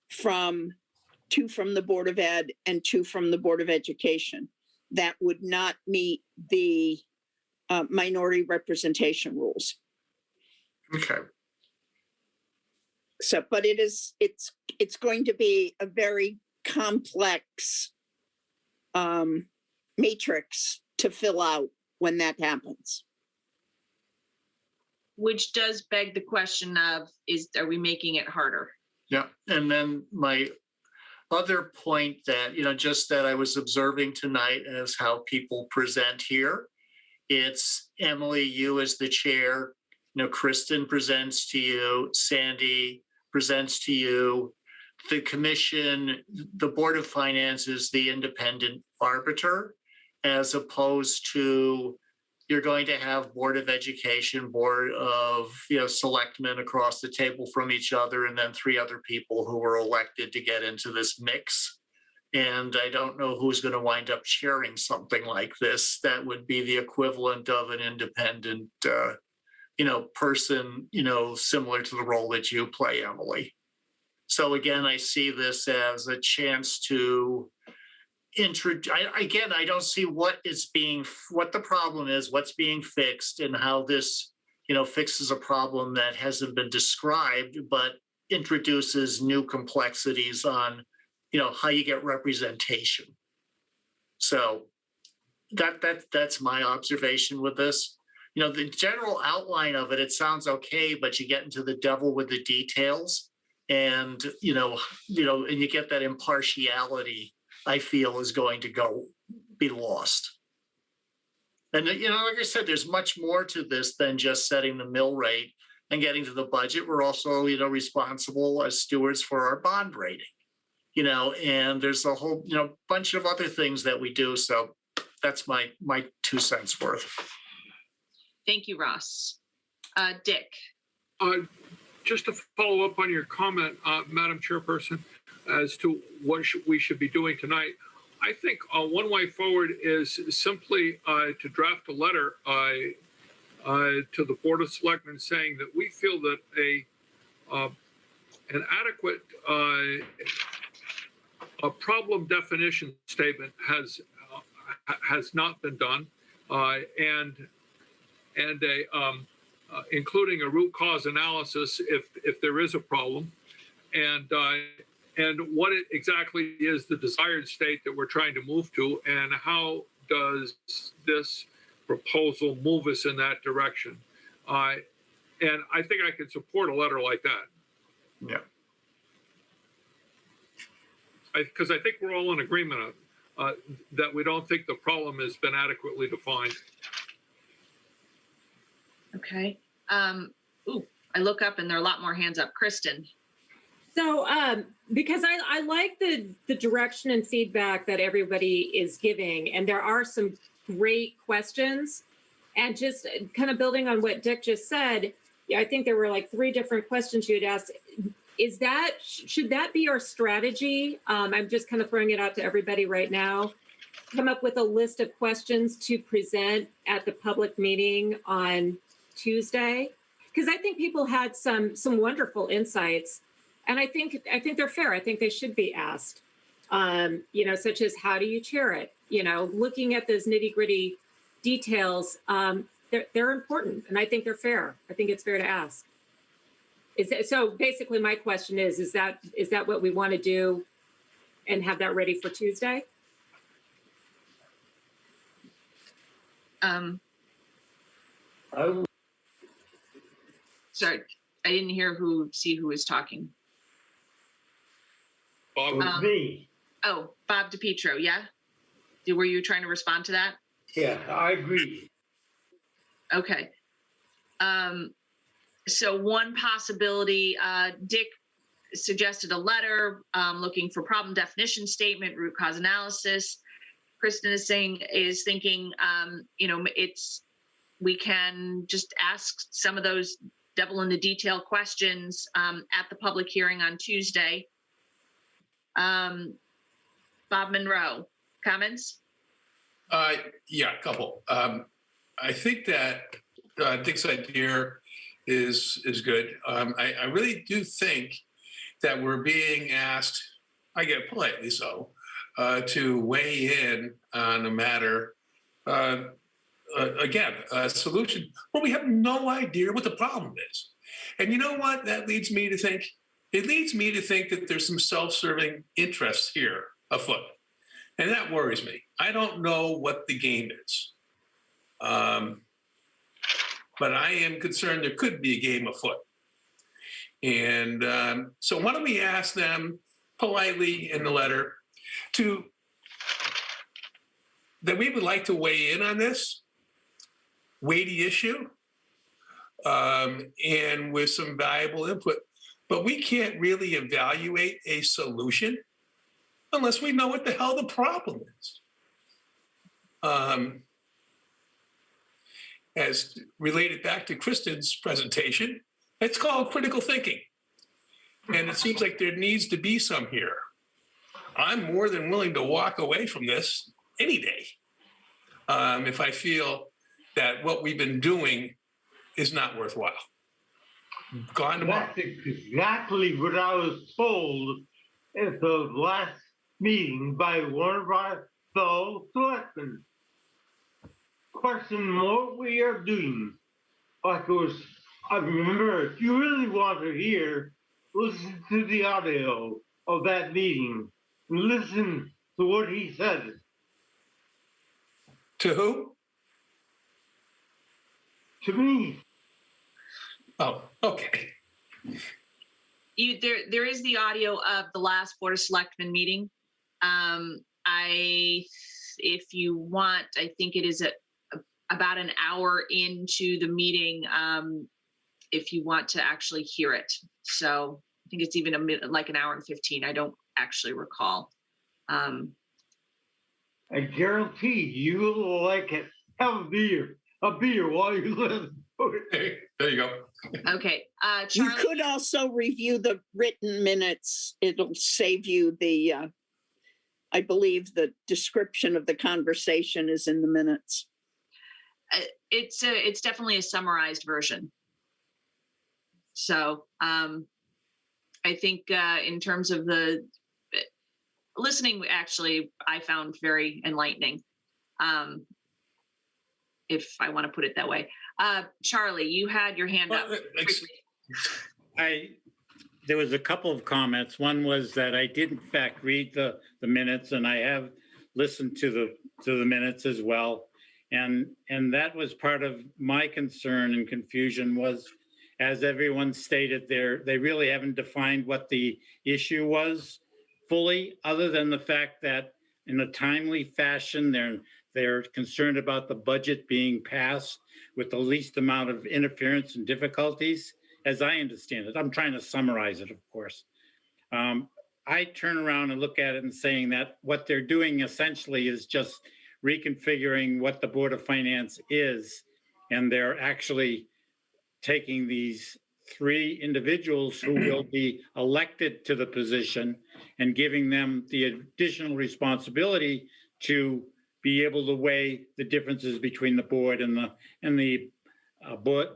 two from the Board of Ed and two from the Board of Education. That would not meet the minority representation rules. Okay. So, but it's going to be a very complex matrix to fill out when that happens. Which does beg the question of, are we making it harder? Yeah. And then my other point that, just that I was observing tonight is how people present here. It's Emily, you as the chair, Kristen presents to you, Sandy presents to you, the commission, the Board of Finance is the independent arbiter, as opposed to you're going to have Board of Education, Board of Selectmen across the table from each other, and then three other people who were elected to get into this mix. And I don't know who's going to wind up chairing something like this. That would be the equivalent of an independent, person, similar to the role that you play, Emily. So again, I see this as a chance to, again, I don't see what the problem is, what's being fixed, and how this, fixes a problem that hasn't been described, but introduces new complexities on, how you get representation. So that's my observation with this. The general outline of it sounds okay, but you get into the devil with the details, and and you get that impartiality, I feel, is going to be lost. And like I said, there's much more to this than just setting the mill rate and getting to the budget. We're also, responsible as stewards for our bond rating, and there's a whole, bunch of other things that we do. So that's my 2 cents worth. Thank you, Ross. Dick. Just to follow up on your comment, Madam Chairperson, as to what we should be doing tonight, I think one way forward is simply to draft a letter to the Board of Selectmen saying that we feel that an adequate a problem definition statement has not been done, and including a root cause analysis if there is a problem, and what it exactly is the desired state that we're trying to move to, and how does this proposal move us in that direction. And I think I could support a letter like that. Yeah. Because I think we're all in agreement that we don't think the problem has been adequately defined. Okay. I look up and there are a lot more hands up. Kristen. So, because I like the direction and feedback that everybody is giving, and there are some great questions, and just kind of building on what Dick just said, I think there were like 3 different questions you had asked. Should that be our strategy? I'm just kind of throwing it out to everybody right now. Come up with a list of questions to present at the public meeting on Tuesday, because I think people had some wonderful insights. And I think they're fair. I think they should be asked, such as how do you chair it? Looking at those nitty gritty details, they're important, and I think they're fair. I think it's fair to ask. So basically, my question is that what we want to do, and have that ready for Tuesday? Sorry, I didn't hear who was talking. Bob, Me. Oh, Bob DiPietro, yeah? Were you trying to respond to that? Yeah, I agree. Okay. So one possibility, Dick suggested a letter looking for problem definition statement, root cause analysis. Kristen is thinking, we can just ask some of those devil in the detail questions at the public hearing on Tuesday. Bob Monroe, comments? Yeah, a couple. I think that Dick's idea is good. I really do think that we're being asked, I get politely so, to weigh in on a matter. Again, a solution where we have no idea what the problem is. And you know what? That leads me to think. It leads me to think that there's some self-serving interests here afoot. And that worries me. I don't know what the game is. But I am concerned there could be a game afoot. And so why don't we ask them politely in the letter that we would like to weigh in on this weighty issue and with some valuable input. But we can't really evaluate a solution unless we know what the hell the problem is. As related back to Kristen's presentation, it's called critical thinking. And it seems like there needs to be some here. I'm more than willing to walk away from this any day if I feel that what we've been doing is not worthwhile. Gone tomorrow. That's exactly what I was told at the last meeting by one of our fellow selectmen. Question what we are doing. Like it was, I remember, if you really want to hear, listen to the audio of that meeting and listen to what he said. To who? To me, Oh, okay. There is the audio of the last Board of Selectmen meeting. If you want, I think it is about an hour into the meeting, if you want to actually hear it. So I think it's even like an hour and 15. I don't actually recall. I guarantee you will like it. Have a beer while you listen to it. Hey, there you go. Okay, You Charlie. could also review the written minutes. It'll save you the, I believe the description of the conversation is in the minutes. It's definitely a summarized version. So I think in terms of the listening, actually, I found very enlightening. If I want to put it that way. Charlie, you had your hand up. There was a couple of comments. One was that I did in fact read the minutes, and I have listened to the minutes as well. And that was part of my concern and confusion was, as everyone stated there, they really haven't defined what the issue was fully, other than the fact that in a timely fashion, they're concerned about the budget being passed with the least amount of interference and difficulties, as I understand it. I'm trying to summarize it, of course. I turn around and look at it and saying that what they're doing essentially is just reconfiguring what the Board of Finance is, and they're actually taking these 3 individuals who will be elected to the position and giving them the additional responsibility to be able to weigh the differences between the board and the board,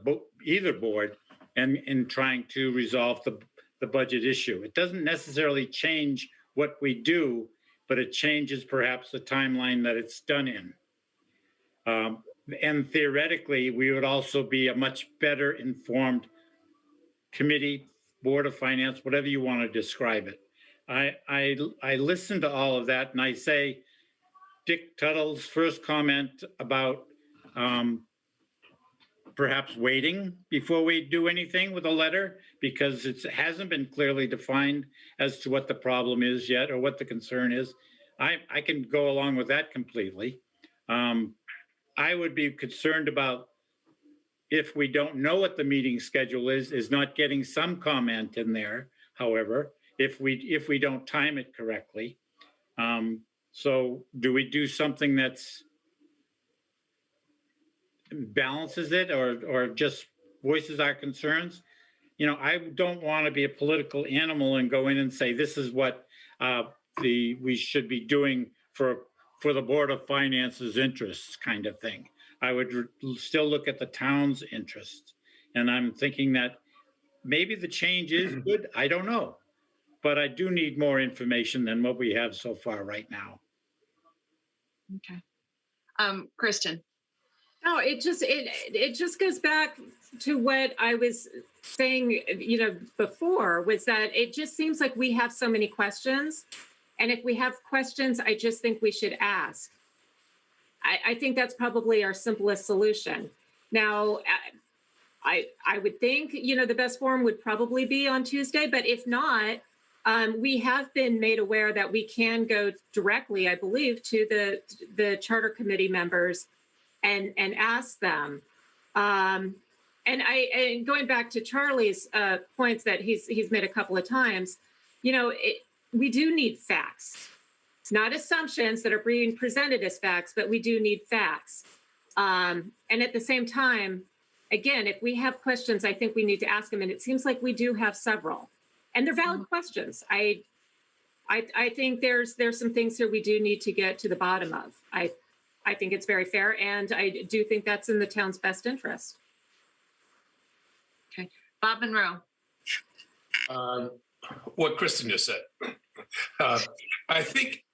either board, and in trying to resolve the budget issue. It doesn't necessarily change what we do, but it changes perhaps the timeline that it's done in. And theoretically, we would also be a much better informed committee, Board of Finance, whatever you want to describe it. I listen to all of that, and I say Dick Tuttle's first comment about perhaps waiting before we do anything with a letter, because it hasn't been clearly defined as to what the problem is yet or what the concern is. I can go along with that completely. I would be concerned about, if we don't know what the meeting schedule is not getting some comment in there, however, if we don't time it correctly. So do we do something that's balances it or just voices our concerns? You know, I don't want to be a political animal and go in and say, this is what we should be doing for the Board of Finance's interests kind of thing. I would still look at the town's interests. And I'm thinking that maybe the change is good. I don't know. But I do need more information than what we have so far right now. Okay. Kristen. No, it just goes back to what I was saying, before, was that it just seems like we have so many questions. And if we have questions, I just think we should ask. I think that's probably our simplest solution. Now, I would think, the best forum would probably be on Tuesday, but if not, we have been made aware that we can go directly, I believe, to the charter committee members and ask them. And going back to Charlie's points that he's made a couple of times, we do need facts. It's not assumptions that are being presented as facts, but we do need facts. And at the same time, again, if we have questions, I think we need to ask them. And it seems like we do have several, and they're valid questions. I think there's some things here we do need to get to the bottom of. I think it's very fair, and I do think that's in the town's best interest. Okay, Bob Monroe. What Kristen just said. I think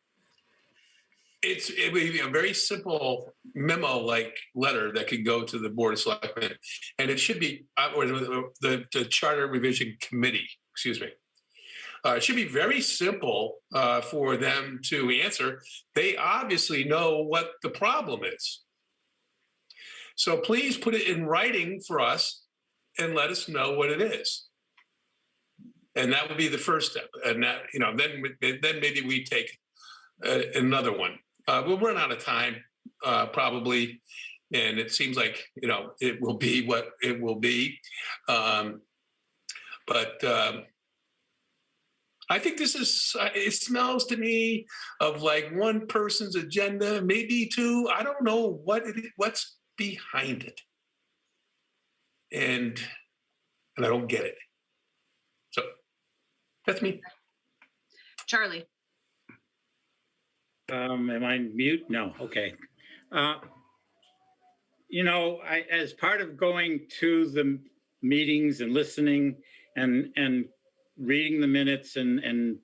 it would be a very simple memo-like letter that could go to the Board of Selectmen, and it should be, or the Charter Revision Committee, excuse me. It should be very simple for them to answer. They obviously know what the problem is. So please put it in writing for us and let us know what it is. And that would be the first step. And that, then maybe we take another one. We'll run out of time probably. And it seems like, it will be what it will be. But I think it smells to me of like one person's agenda, maybe two. I don't know what's behind it. And I don't get it. So that's me. Charlie. Am I mute? No. Okay. As part of going to the meetings and listening and reading the minutes and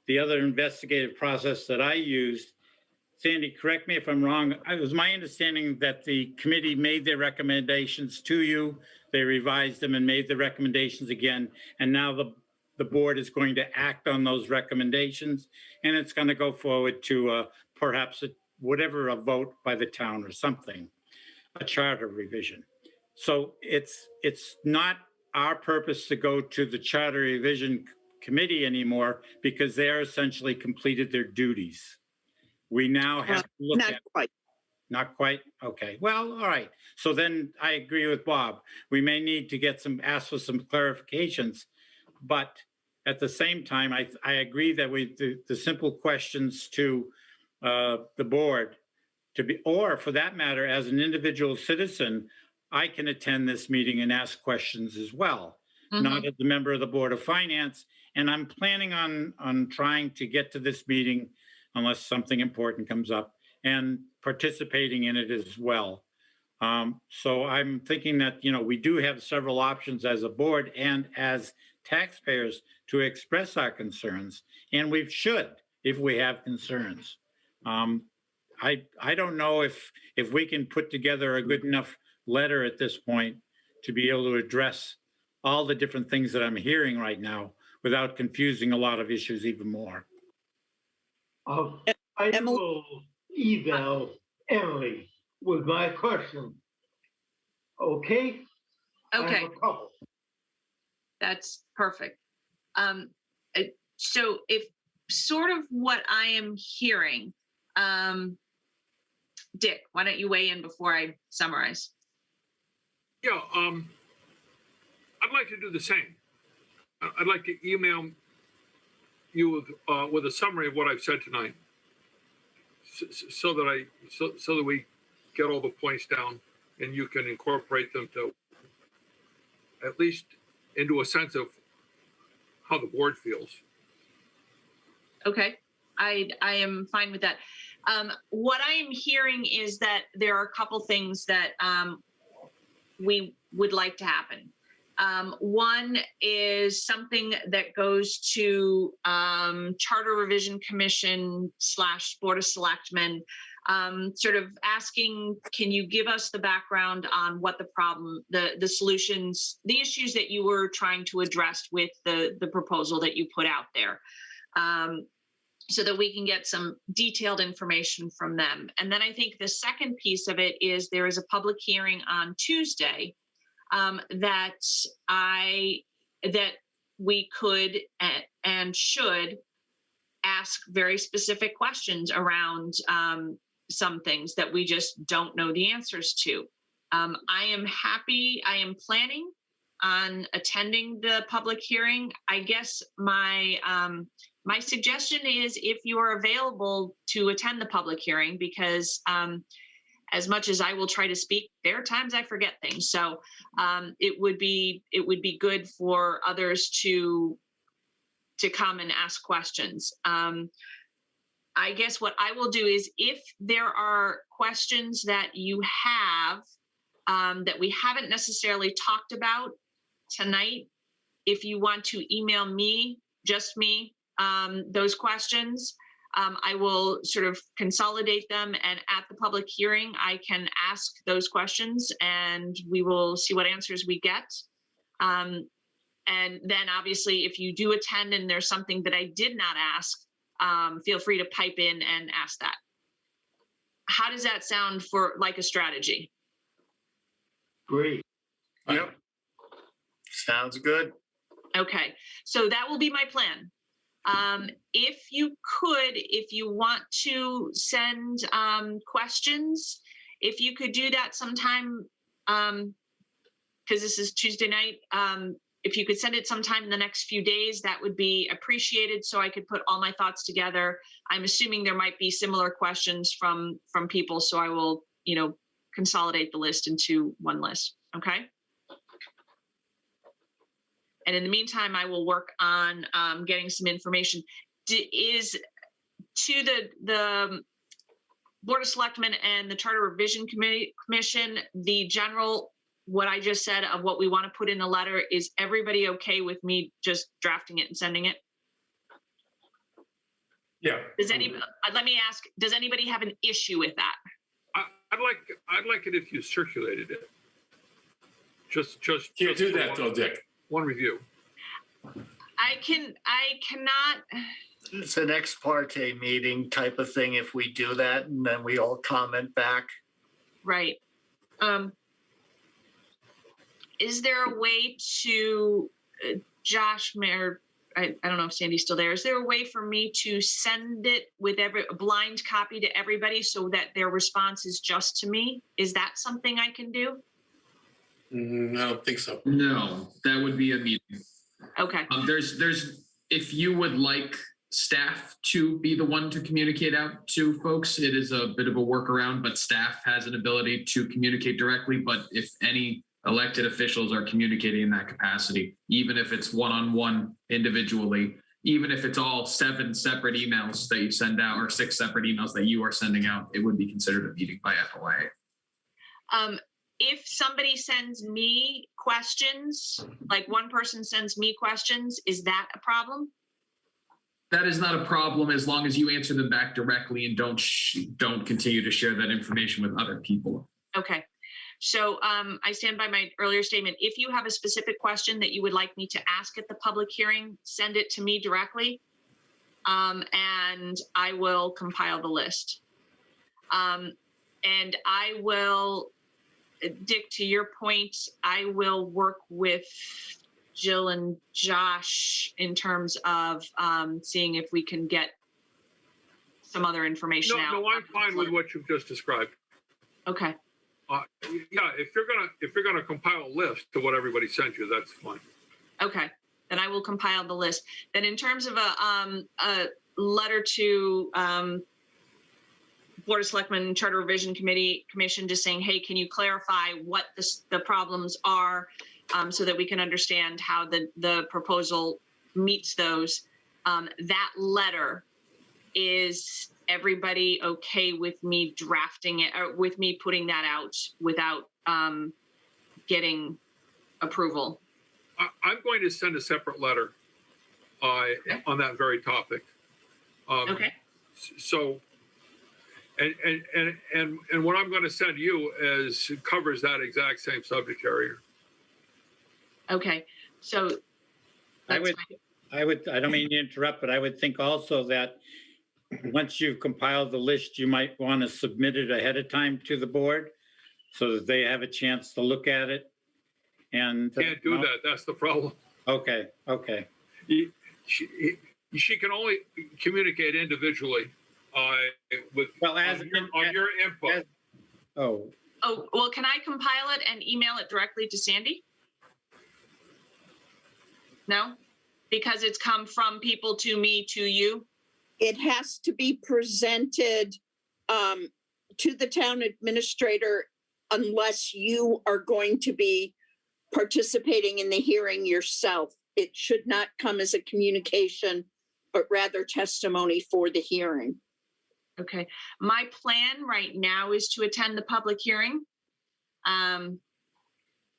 the other investigative process that I used, Sandy, correct me if I'm wrong. It was my understanding that the committee made their recommendations to you. They revised them and made the recommendations again. And now the board is going to act on those recommendations, and it's going to go forward to perhaps a vote by the town or something, a charter revision. So it's not our purpose to go to the Charter Revision Committee anymore because they are essentially completed their duties. We now have to look Not at. quite. Not quite? Okay. Well, all right. So then I agree with Bob. We may need to ask for some clarifications, but at the same time, I agree that the simple questions to the board or for that matter, as an individual citizen, I can attend this meeting and ask questions as well, not as a member of the Board of Finance. And I'm planning on trying to get to this meeting unless something important comes up and participating in it as well. So I'm thinking that, we do have several options as a board and as taxpayers to express our concerns, and we should if we have concerns. I don't know if we can put together a good enough letter at this point to be able to address all the different things that I'm hearing right now without confusing a lot of issues even more. I will email Emily with my question. Okay? Okay. That's perfect. So if sort of what I am hearing, Dick, why don't you weigh in before I summarize? Yeah, I'd like to do the same. I'd like to email you with a summary of what I've said tonight, so that we get all the points down and you can incorporate them to at least into a sense of how the board feels. Okay, I am fine with that. What I am hearing is that there are a couple things that we would like to happen. One is something that goes to Charter Revision Commission / Board of Selectmen, sort of asking, can you give us the background on what the problem, the solutions, the issues that you were trying to address with the proposal that you put out there, so that we can get some detailed information from them. And then I think the second piece of it is there is a public hearing on Tuesday that we could and should ask very specific questions around some things that we just don't know the answers to. I am planning on attending the public hearing. I guess my suggestion is if you are available to attend the public hearing, because as much as I will try to speak, there are times I forget things. So it would be good for others to come and ask questions. I guess what I will do is, if there are questions that you have that we haven't necessarily talked about tonight, if you want to email me, just me, those questions, I will sort of consolidate them, and at the public hearing, I can ask those questions and we will see what answers we get. And then obviously, if you do attend and there's something that I did not ask, feel free to pipe in and ask that. How does that sound for like a strategy? Great. Yep. Sounds good. Okay, so that will be my plan. If you want to send questions, if you could do that sometime, because this is Tuesday night, if you could send it sometime in the next few days, that would be appreciated, so I could put all my thoughts together. I'm assuming there might be similar questions from people, so I will, consolidate the list into one list. Okay. And in the meantime, I will work on getting some information. Is to the Board of Selectmen and the Charter Revision Commission, the general, what I just said of what we want to put in the letter, is everybody okay with me just drafting it and sending it? Yeah. Let me ask, does anybody have an issue with that? I'd like it if you circulated it. Just Can't do that though, Dick. One review. I cannot. It's an ex parte meeting type of thing if we do that, and then we all comment back. Right. Is there a way to, Josh, Mayor, I don't know if Sandy's still there. Is there a way for me to send it with a blind copy to everybody so that their response is just to me? Is that something I can do? I don't think so. No, that would be a meeting. Okay. There's if you would like staff to be the one to communicate out to folks, it is a bit of a workaround, but staff has an ability to communicate directly. But if any elected officials are communicating in that capacity, even if it's one-on-one individually, even if it's all 7 separate emails that you send out or 6 separate emails that you are sending out, it would be considered a meeting by FOIA. If somebody sends me questions, like one person sends me questions, is that a problem? That is not a problem as long as you answer them back directly and don't continue to share that information with other people. Okay. So I stand by my earlier statement. If you have a specific question that you would like me to ask at the public hearing, send it to me directly, and I will compile the list. And I will, Dick, to your point, I will work with Jill and Josh in terms of seeing if we can get some other information out. No, I'm fine with what you've just described. Okay. Yeah, if you're gonna compile a list of what everybody sent you, that's fine. Okay, then I will compile the list. Then in terms of a letter to Board of Selectmen Charter Revision Commission, just saying, hey, can you clarify what the problems are, so that we can understand how the proposal meets those. That letter, is everybody okay with me drafting it, or with me putting that out without getting approval? I'm going to send a separate letter on that very topic. Okay. So, and what I'm going to send you covers that exact same subject area. Okay, so I don't mean to interrupt, but I would think also that once you've compiled the list, you might want to submit it ahead of time to the board so that they have a chance to look at it. And can't do that. That's the problem. Okay. She can only communicate individually with on your input. Oh, well, can I compile it and email it directly to Sandy? No, because it's come from people to me, to you. It has to be presented to the town administrator unless you are going to be participating in the hearing yourself. It should not come as a communication, but rather testimony for the hearing. Okay, my plan right now is to attend the public hearing. And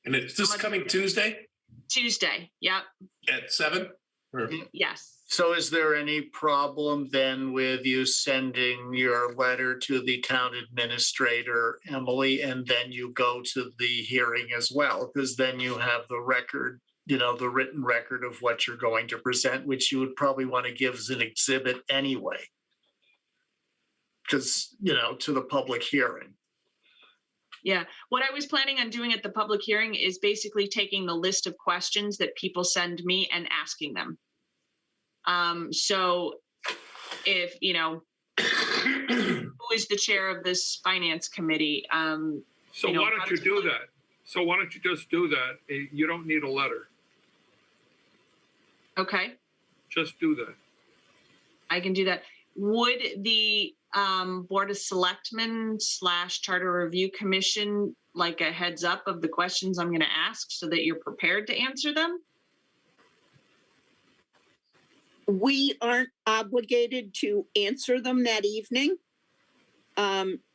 it's this coming Tuesday? Tuesday, yep. At 7? Yes. So is there any problem then with you sending your letter to the town administrator, Emily, and then you go to the hearing as well? Because then you have the record, the written record of what you're going to present, which you would probably want to give as an exhibit anyway. Because, to the public hearing. Yeah, what I was planning on doing at the public hearing is basically taking the list of questions that people send me and asking them. So if, who is the chair of this finance committee? So why don't you do that? So why don't you just do that? You don't need a letter. Okay, Just do that. I can do that. Would the Board of Selectmen / Charter Review Commission like a heads up of the questions I'm going to ask so that you're prepared to answer them? We aren't obligated to answer them that evening.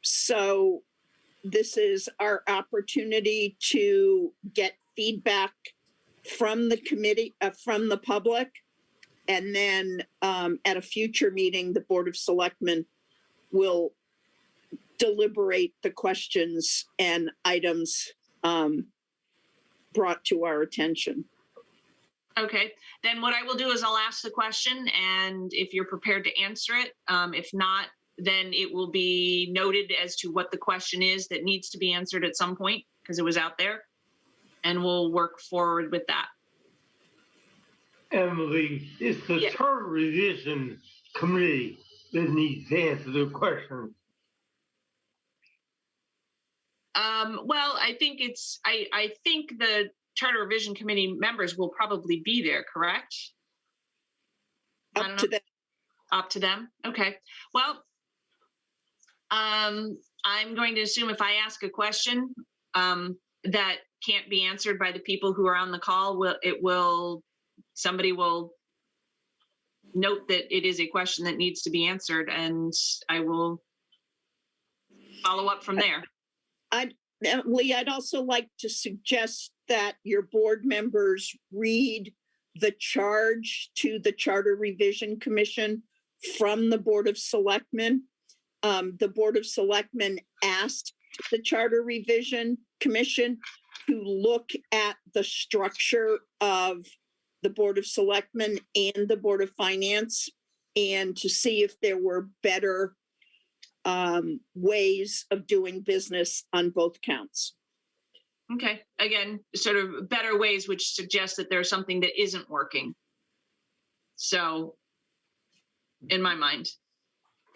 So this is our opportunity to get feedback from the committee, from the public. And then at a future meeting, the Board of Selectmen will deliberate the questions and items brought to our attention. Okay, then what I will do is I'll ask the question, and if you're prepared to answer it, if not, then it will be noted as to what the question is that needs to be answered at some point because it was out there, and we'll work forward with that. Emily, it's the Yeah. Charter Revision Committee that needs to answer the questions. Well, I think I think the Charter Revision Committee members will probably be there, correct? Up to them. Up to them. Okay. Well, I'm going to assume if I ask a question that can't be answered by the people who are on the call, somebody will note that it is a question that needs to be answered, and I will follow up from there. Lee, I'd also like to suggest that your board members read the charge to the Charter Revision Commission from the Board of Selectmen. The Board of Selectmen asked the Charter Revision Commission to look at the structure of the Board of Selectmen and the Board of Finance and to see if there were better ways of doing business on both counts. Okay, again, sort of better ways, which suggests that there's something that isn't working. So, in my mind.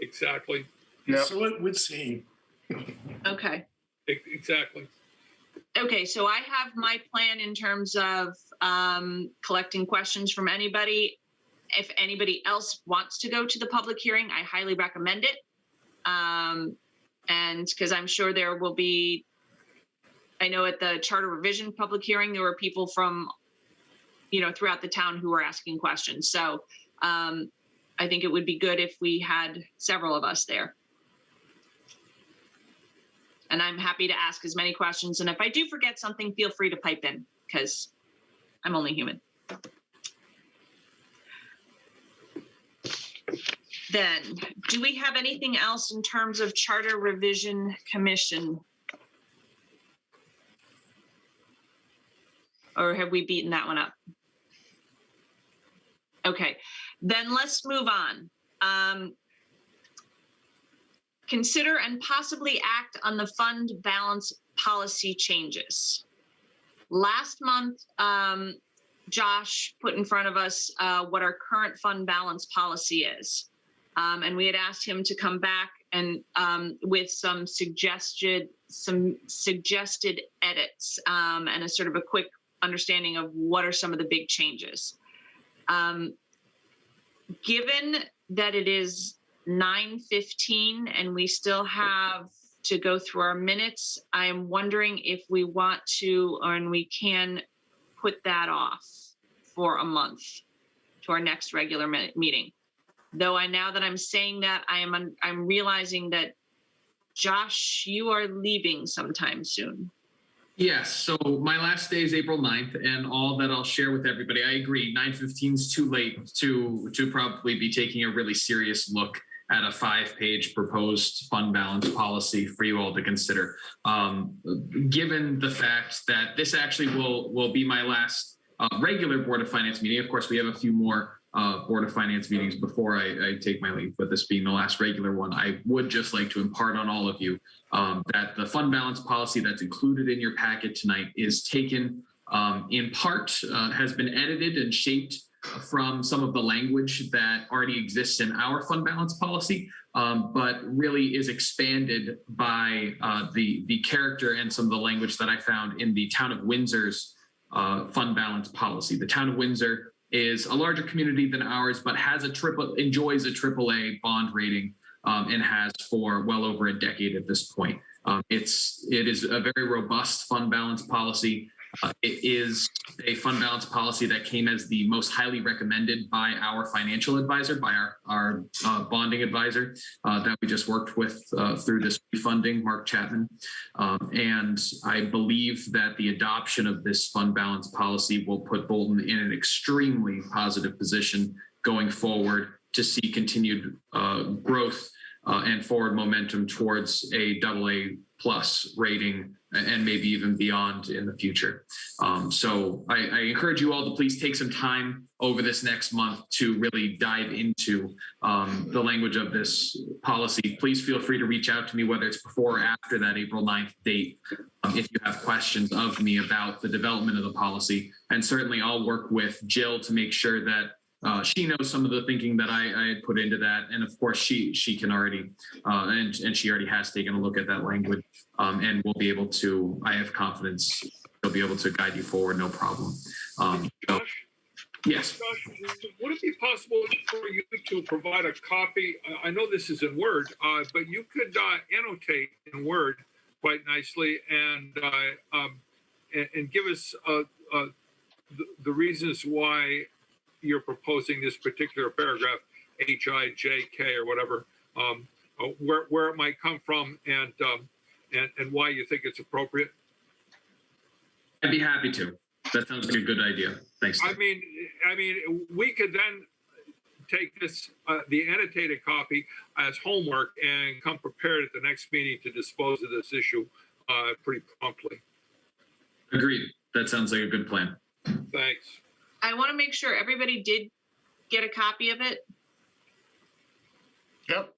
Exactly. Yeah. So it would seem. Okay. Exactly. Okay, so I have my plan in terms of collecting questions from anybody. If anybody else wants to go to the public hearing, I highly recommend it. And because I'm sure there will be, I know at the Charter Revision public hearing, there were people from, throughout the town who were asking questions. So I think it would be good if we had several of us there. And I'm happy to ask as many questions. And if I do forget something, feel free to pipe in because I'm only human. Then, do we have anything else in terms of Charter Revision Commission? Or have we beaten that one up? Okay, then let's move on. Consider and possibly act on the fund balance policy changes. Last month, Josh put in front of us what our current fund balance policy is. And we had asked him to come back and with some suggested edits and a sort of a quick understanding of what are some of the big changes. Given that it is 9:15 and we still have to go through our minutes, I am wondering if we want to, and we can put that off for a month to our next regular meeting. Though now that I'm saying that, I'm realizing that Josh, you are leaving sometime soon. Yes, so my last day is April 9th, and all that I'll share with everybody, I agree, 9:15 is too late to probably be taking a really serious look at a 5-page proposed fund balance policy for you all to consider. Given the fact that this actually will be my last regular Board of Finance meeting. Of course, we have a few more Board of Finance meetings before I take my leave, but this being the last regular one, I would just like to impart on all of you that the fund balance policy that's included in your packet tonight is taken in part, has been edited and shaped from some of the language that already exists in our fund balance policy, but really is expanded by the character and some of the language that I found in the Town of Windsor's fund balance policy. The Town of Windsor is a larger community than ours, but enjoys a AAA bond rating and has for well over a decade at this point. It is a very robust fund balance policy. It is a fund balance policy that came as the most highly recommended by our financial advisor, by our bonding advisor that we just worked with through this funding, Mark Chapman. And I believe that the adoption of this fund balance policy will put Bolton in an extremely positive position going forward to see continued growth and forward momentum towards a AA+ rating and maybe even beyond in the future. So I encourage you all to please take some time over this next month to really dive into the language of this policy. Please feel free to reach out to me, whether it's before or after that April 9th date, if you have questions of me about the development of the policy. And certainly I'll work with Jill to make sure that she knows some of the thinking that I had put into that, and of course she can already and she already has taken a look at that language, and we'll be able to. I have confidence she'll be able to guide you forward, no problem. Josh? Yes. Josh, would it be possible for you to provide a copy? I know this is in Word, but you could annotate in Word quite nicely and give us the reasons why you're proposing this particular paragraph, H-I-J-K or whatever, where it might come from and why you think it's appropriate? I'd be happy to. That sounds like a good idea. Thanks. I mean, we could then take this, the annotated copy as homework and come prepared at the next meeting to dispose of this issue pretty promptly. Agreed. That sounds like a good plan. Thanks. I want to make sure everybody did get a copy of it. Yep.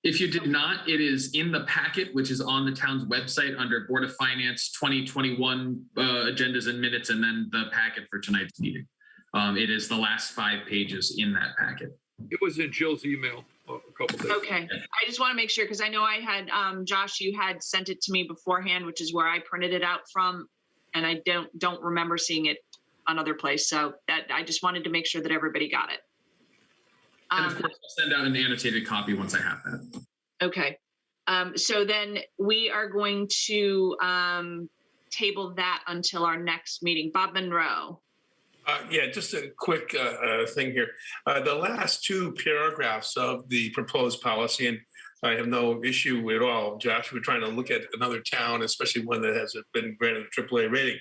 If you did not, it is in the packet, which is on the town's website under Board of Finance 2021 agendas and minutes, and then the packet for tonight's meeting. It is the last 5 pages in that packet. It was in Jill's email a couple days. Okay. I just want to make sure, because I know I had, Josh, you had sent it to me beforehand, which is where I printed it out from, and I don't remember seeing it another place. So that I just wanted to make sure that everybody got it. And of course, I'll send out an annotated copy once I have that. Okay. So then we are going to table that until our next meeting. Bob Monroe. Yeah, just a quick thing here. The last 2 paragraphs of the proposed policy, and I have no issue at all, Josh, we're trying to look at another town, especially one that has been granted a AAA rating.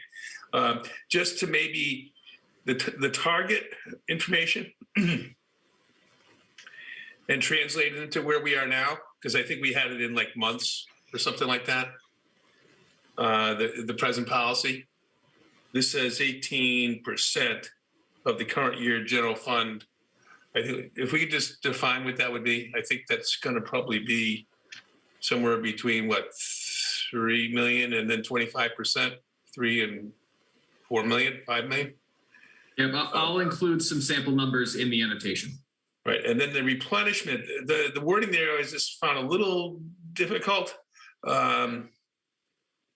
Just to maybe the target information and translate it into where we are now, because I think we had it in like months or something like that. The present policy. This says 18% of the current year general fund. I think if we could just define what that would be, I think that's going to probably be somewhere between 3 million and then 25%, 3 and 4 million, 5 million. Yeah, I'll include some sample numbers in the annotation. Right, and then the replenishment, the wording there is just found a little difficult.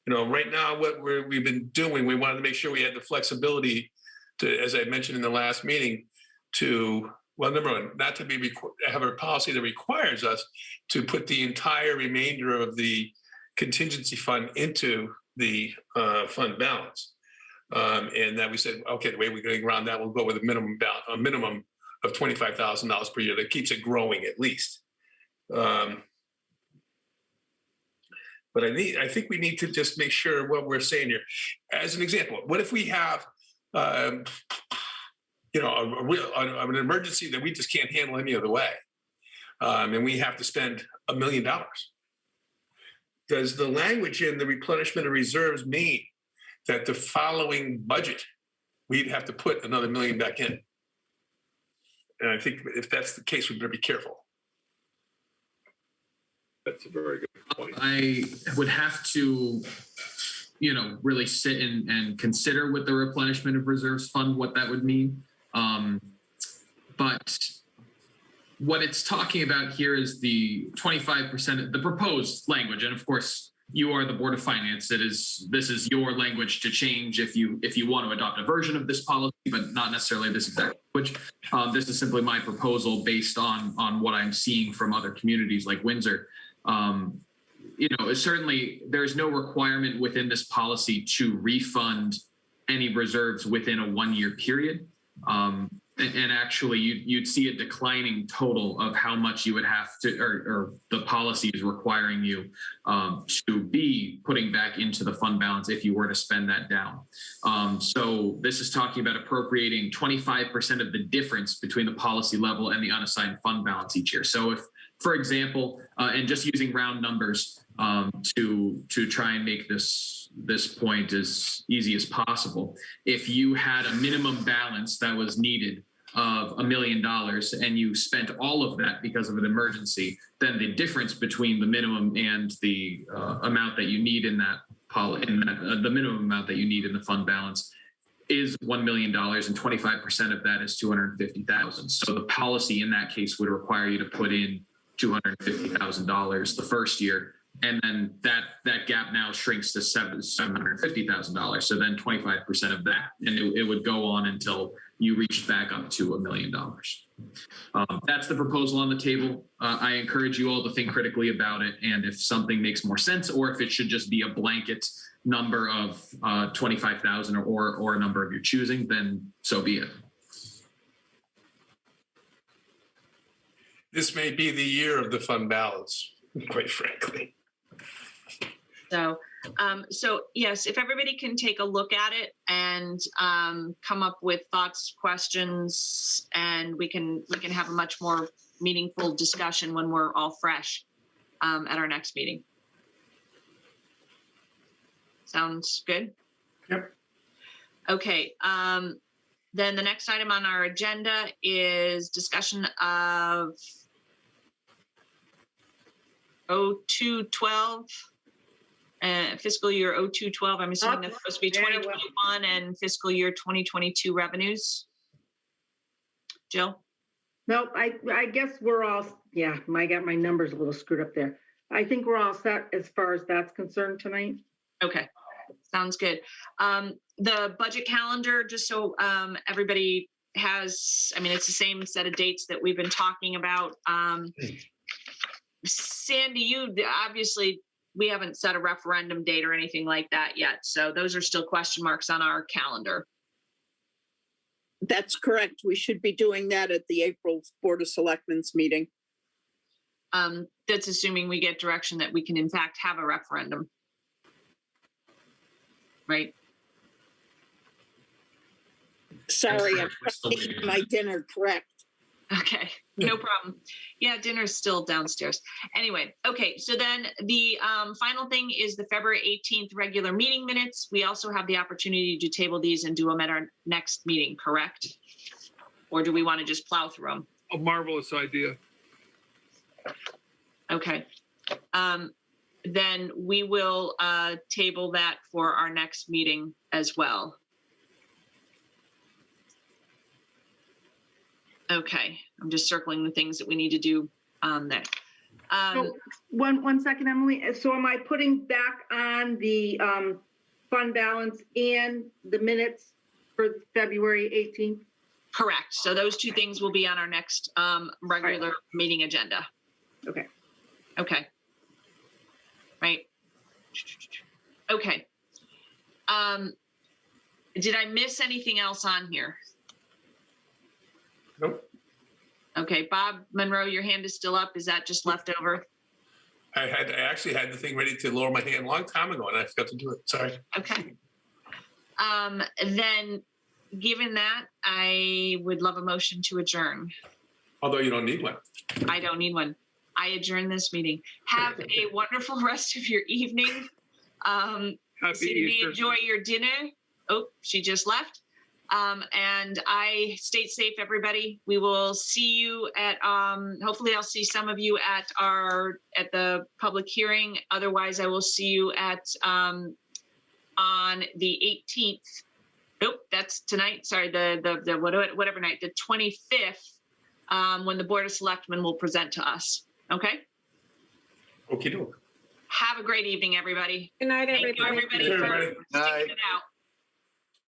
Right now, what we've been doing, we wanted to make sure we had the flexibility to, as I mentioned in the last meeting, to, well, number one, not to be have a policy that requires us to put the entire remainder of the contingency fund into the fund balance. And that we said, okay, the way we're going around that, we'll go with a minimum of $25,000 per year that keeps it growing at least. But I think we need to just make sure what we're saying here. As an example, what if we have, an emergency that we just can't handle any other way, and we have to spend $1 million? Does the language in the replenishment of reserves mean that the following budget we'd have to put another $1 million back in? And I think if that's the case, we better be careful. That's a very good point. I would have to, really sit and consider with the replenishment of reserves fund, what that would mean. But what it's talking about here is the 25% of the proposed language. And of course, you are the Board of Finance. This is your language to change if you want to adopt a version of this policy, but not necessarily this exact language. This is simply my proposal based on what I'm seeing from other communities like Windsor. Certainly there's no requirement within this policy to refund any reserves within a 1-year period. And actually you'd see a declining total of how much you would have to, or the policy is requiring you to be putting back into the fund balance if you were to spend that down. So this is talking about appropriating 25% of the difference between the policy level and the unassigned fund balance each year. So if, for example, and just using round numbers to try and make this point as easy as possible, if you had a minimum balance that was needed of $1 million and you spent all of that because of an emergency, then the difference between the minimum and the amount that you need in that the minimum amount that you need in the fund balance is $1 million, and 25% of that is $250,000. So the policy in that case would require you to put in $250,000 the first year, and then that gap now shrinks to $750,000. So then 25% of that, and it would go on until you reach back up to $1 million. That's the proposal on the table. I encourage you all to think critically about it, and if something makes more sense, or if it should just be a blanket number of 25,000 or a number of your choosing, then so be it. This may be the year of the fund balance, quite frankly. So yes, if everybody can take a look at it and come up with thoughts, questions, and we can have a much more meaningful discussion when we're all fresh at our next meeting. Sounds good? Yep. Okay. Then the next item on our agenda is discussion of 0212. Fiscal year 0212, I'm assuming that's supposed to be 2021 and fiscal year 2022 revenues. Jill? Nope, I guess we're all, I got my numbers a little screwed up there. I think we're all set as far as that's concerned tonight. Okay, sounds good. The budget calendar, just so everybody has, it's the same set of dates that we've been talking about. Sandy, you obviously, we haven't set a referendum date or anything like that yet. So those are still question marks on our calendar. That's correct. We should be doing that at the April Board of Selectmen's meeting. That's assuming we get direction that we can in fact have a referendum. Right? Sorry, I'm eating my dinner, correct. Okay, no problem. Yeah, dinner's still downstairs. Anyway, okay, so then the final thing is the February 18th regular meeting minutes. We also have the opportunity to table these and do them at our next meeting, correct? Or do we want to just plow through them? A marvelous idea. Okay. Then we will table that for our next meeting as well. Okay, I'm just circling the things that we need to do on there. So one second, Emily. So am I putting back on the fund balance and the minutes for February 18th? Correct. So those two things will be on our next regular meeting agenda. Okay. Okay. Right. Okay. Did I miss anything else on here? Nope. Okay, Bob Monroe, your hand is still up. Is that just leftover? I actually had the thing ready to lower my hand a long time ago and I forgot to do it. Sorry. Okay. Then, given that, I would love a motion to adjourn. Although you don't need one. I don't need one. I adjourn this meeting. Have a wonderful rest of your evening. Happy Cindy, Easter. enjoy your dinner. Oh, she just left. And I stay safe, everybody. We will see you at, hopefully I'll see some of you at the public hearing. Otherwise, I will see you at, on the 18th. Nope, that's tonight. Sorry, whatever night, the 25th, when the Board of Selectmen will present to us. Okay? Okey doke. Have a great evening, everybody. Good night, Thank you, everybody. everybody, Everybody. for sticking it out.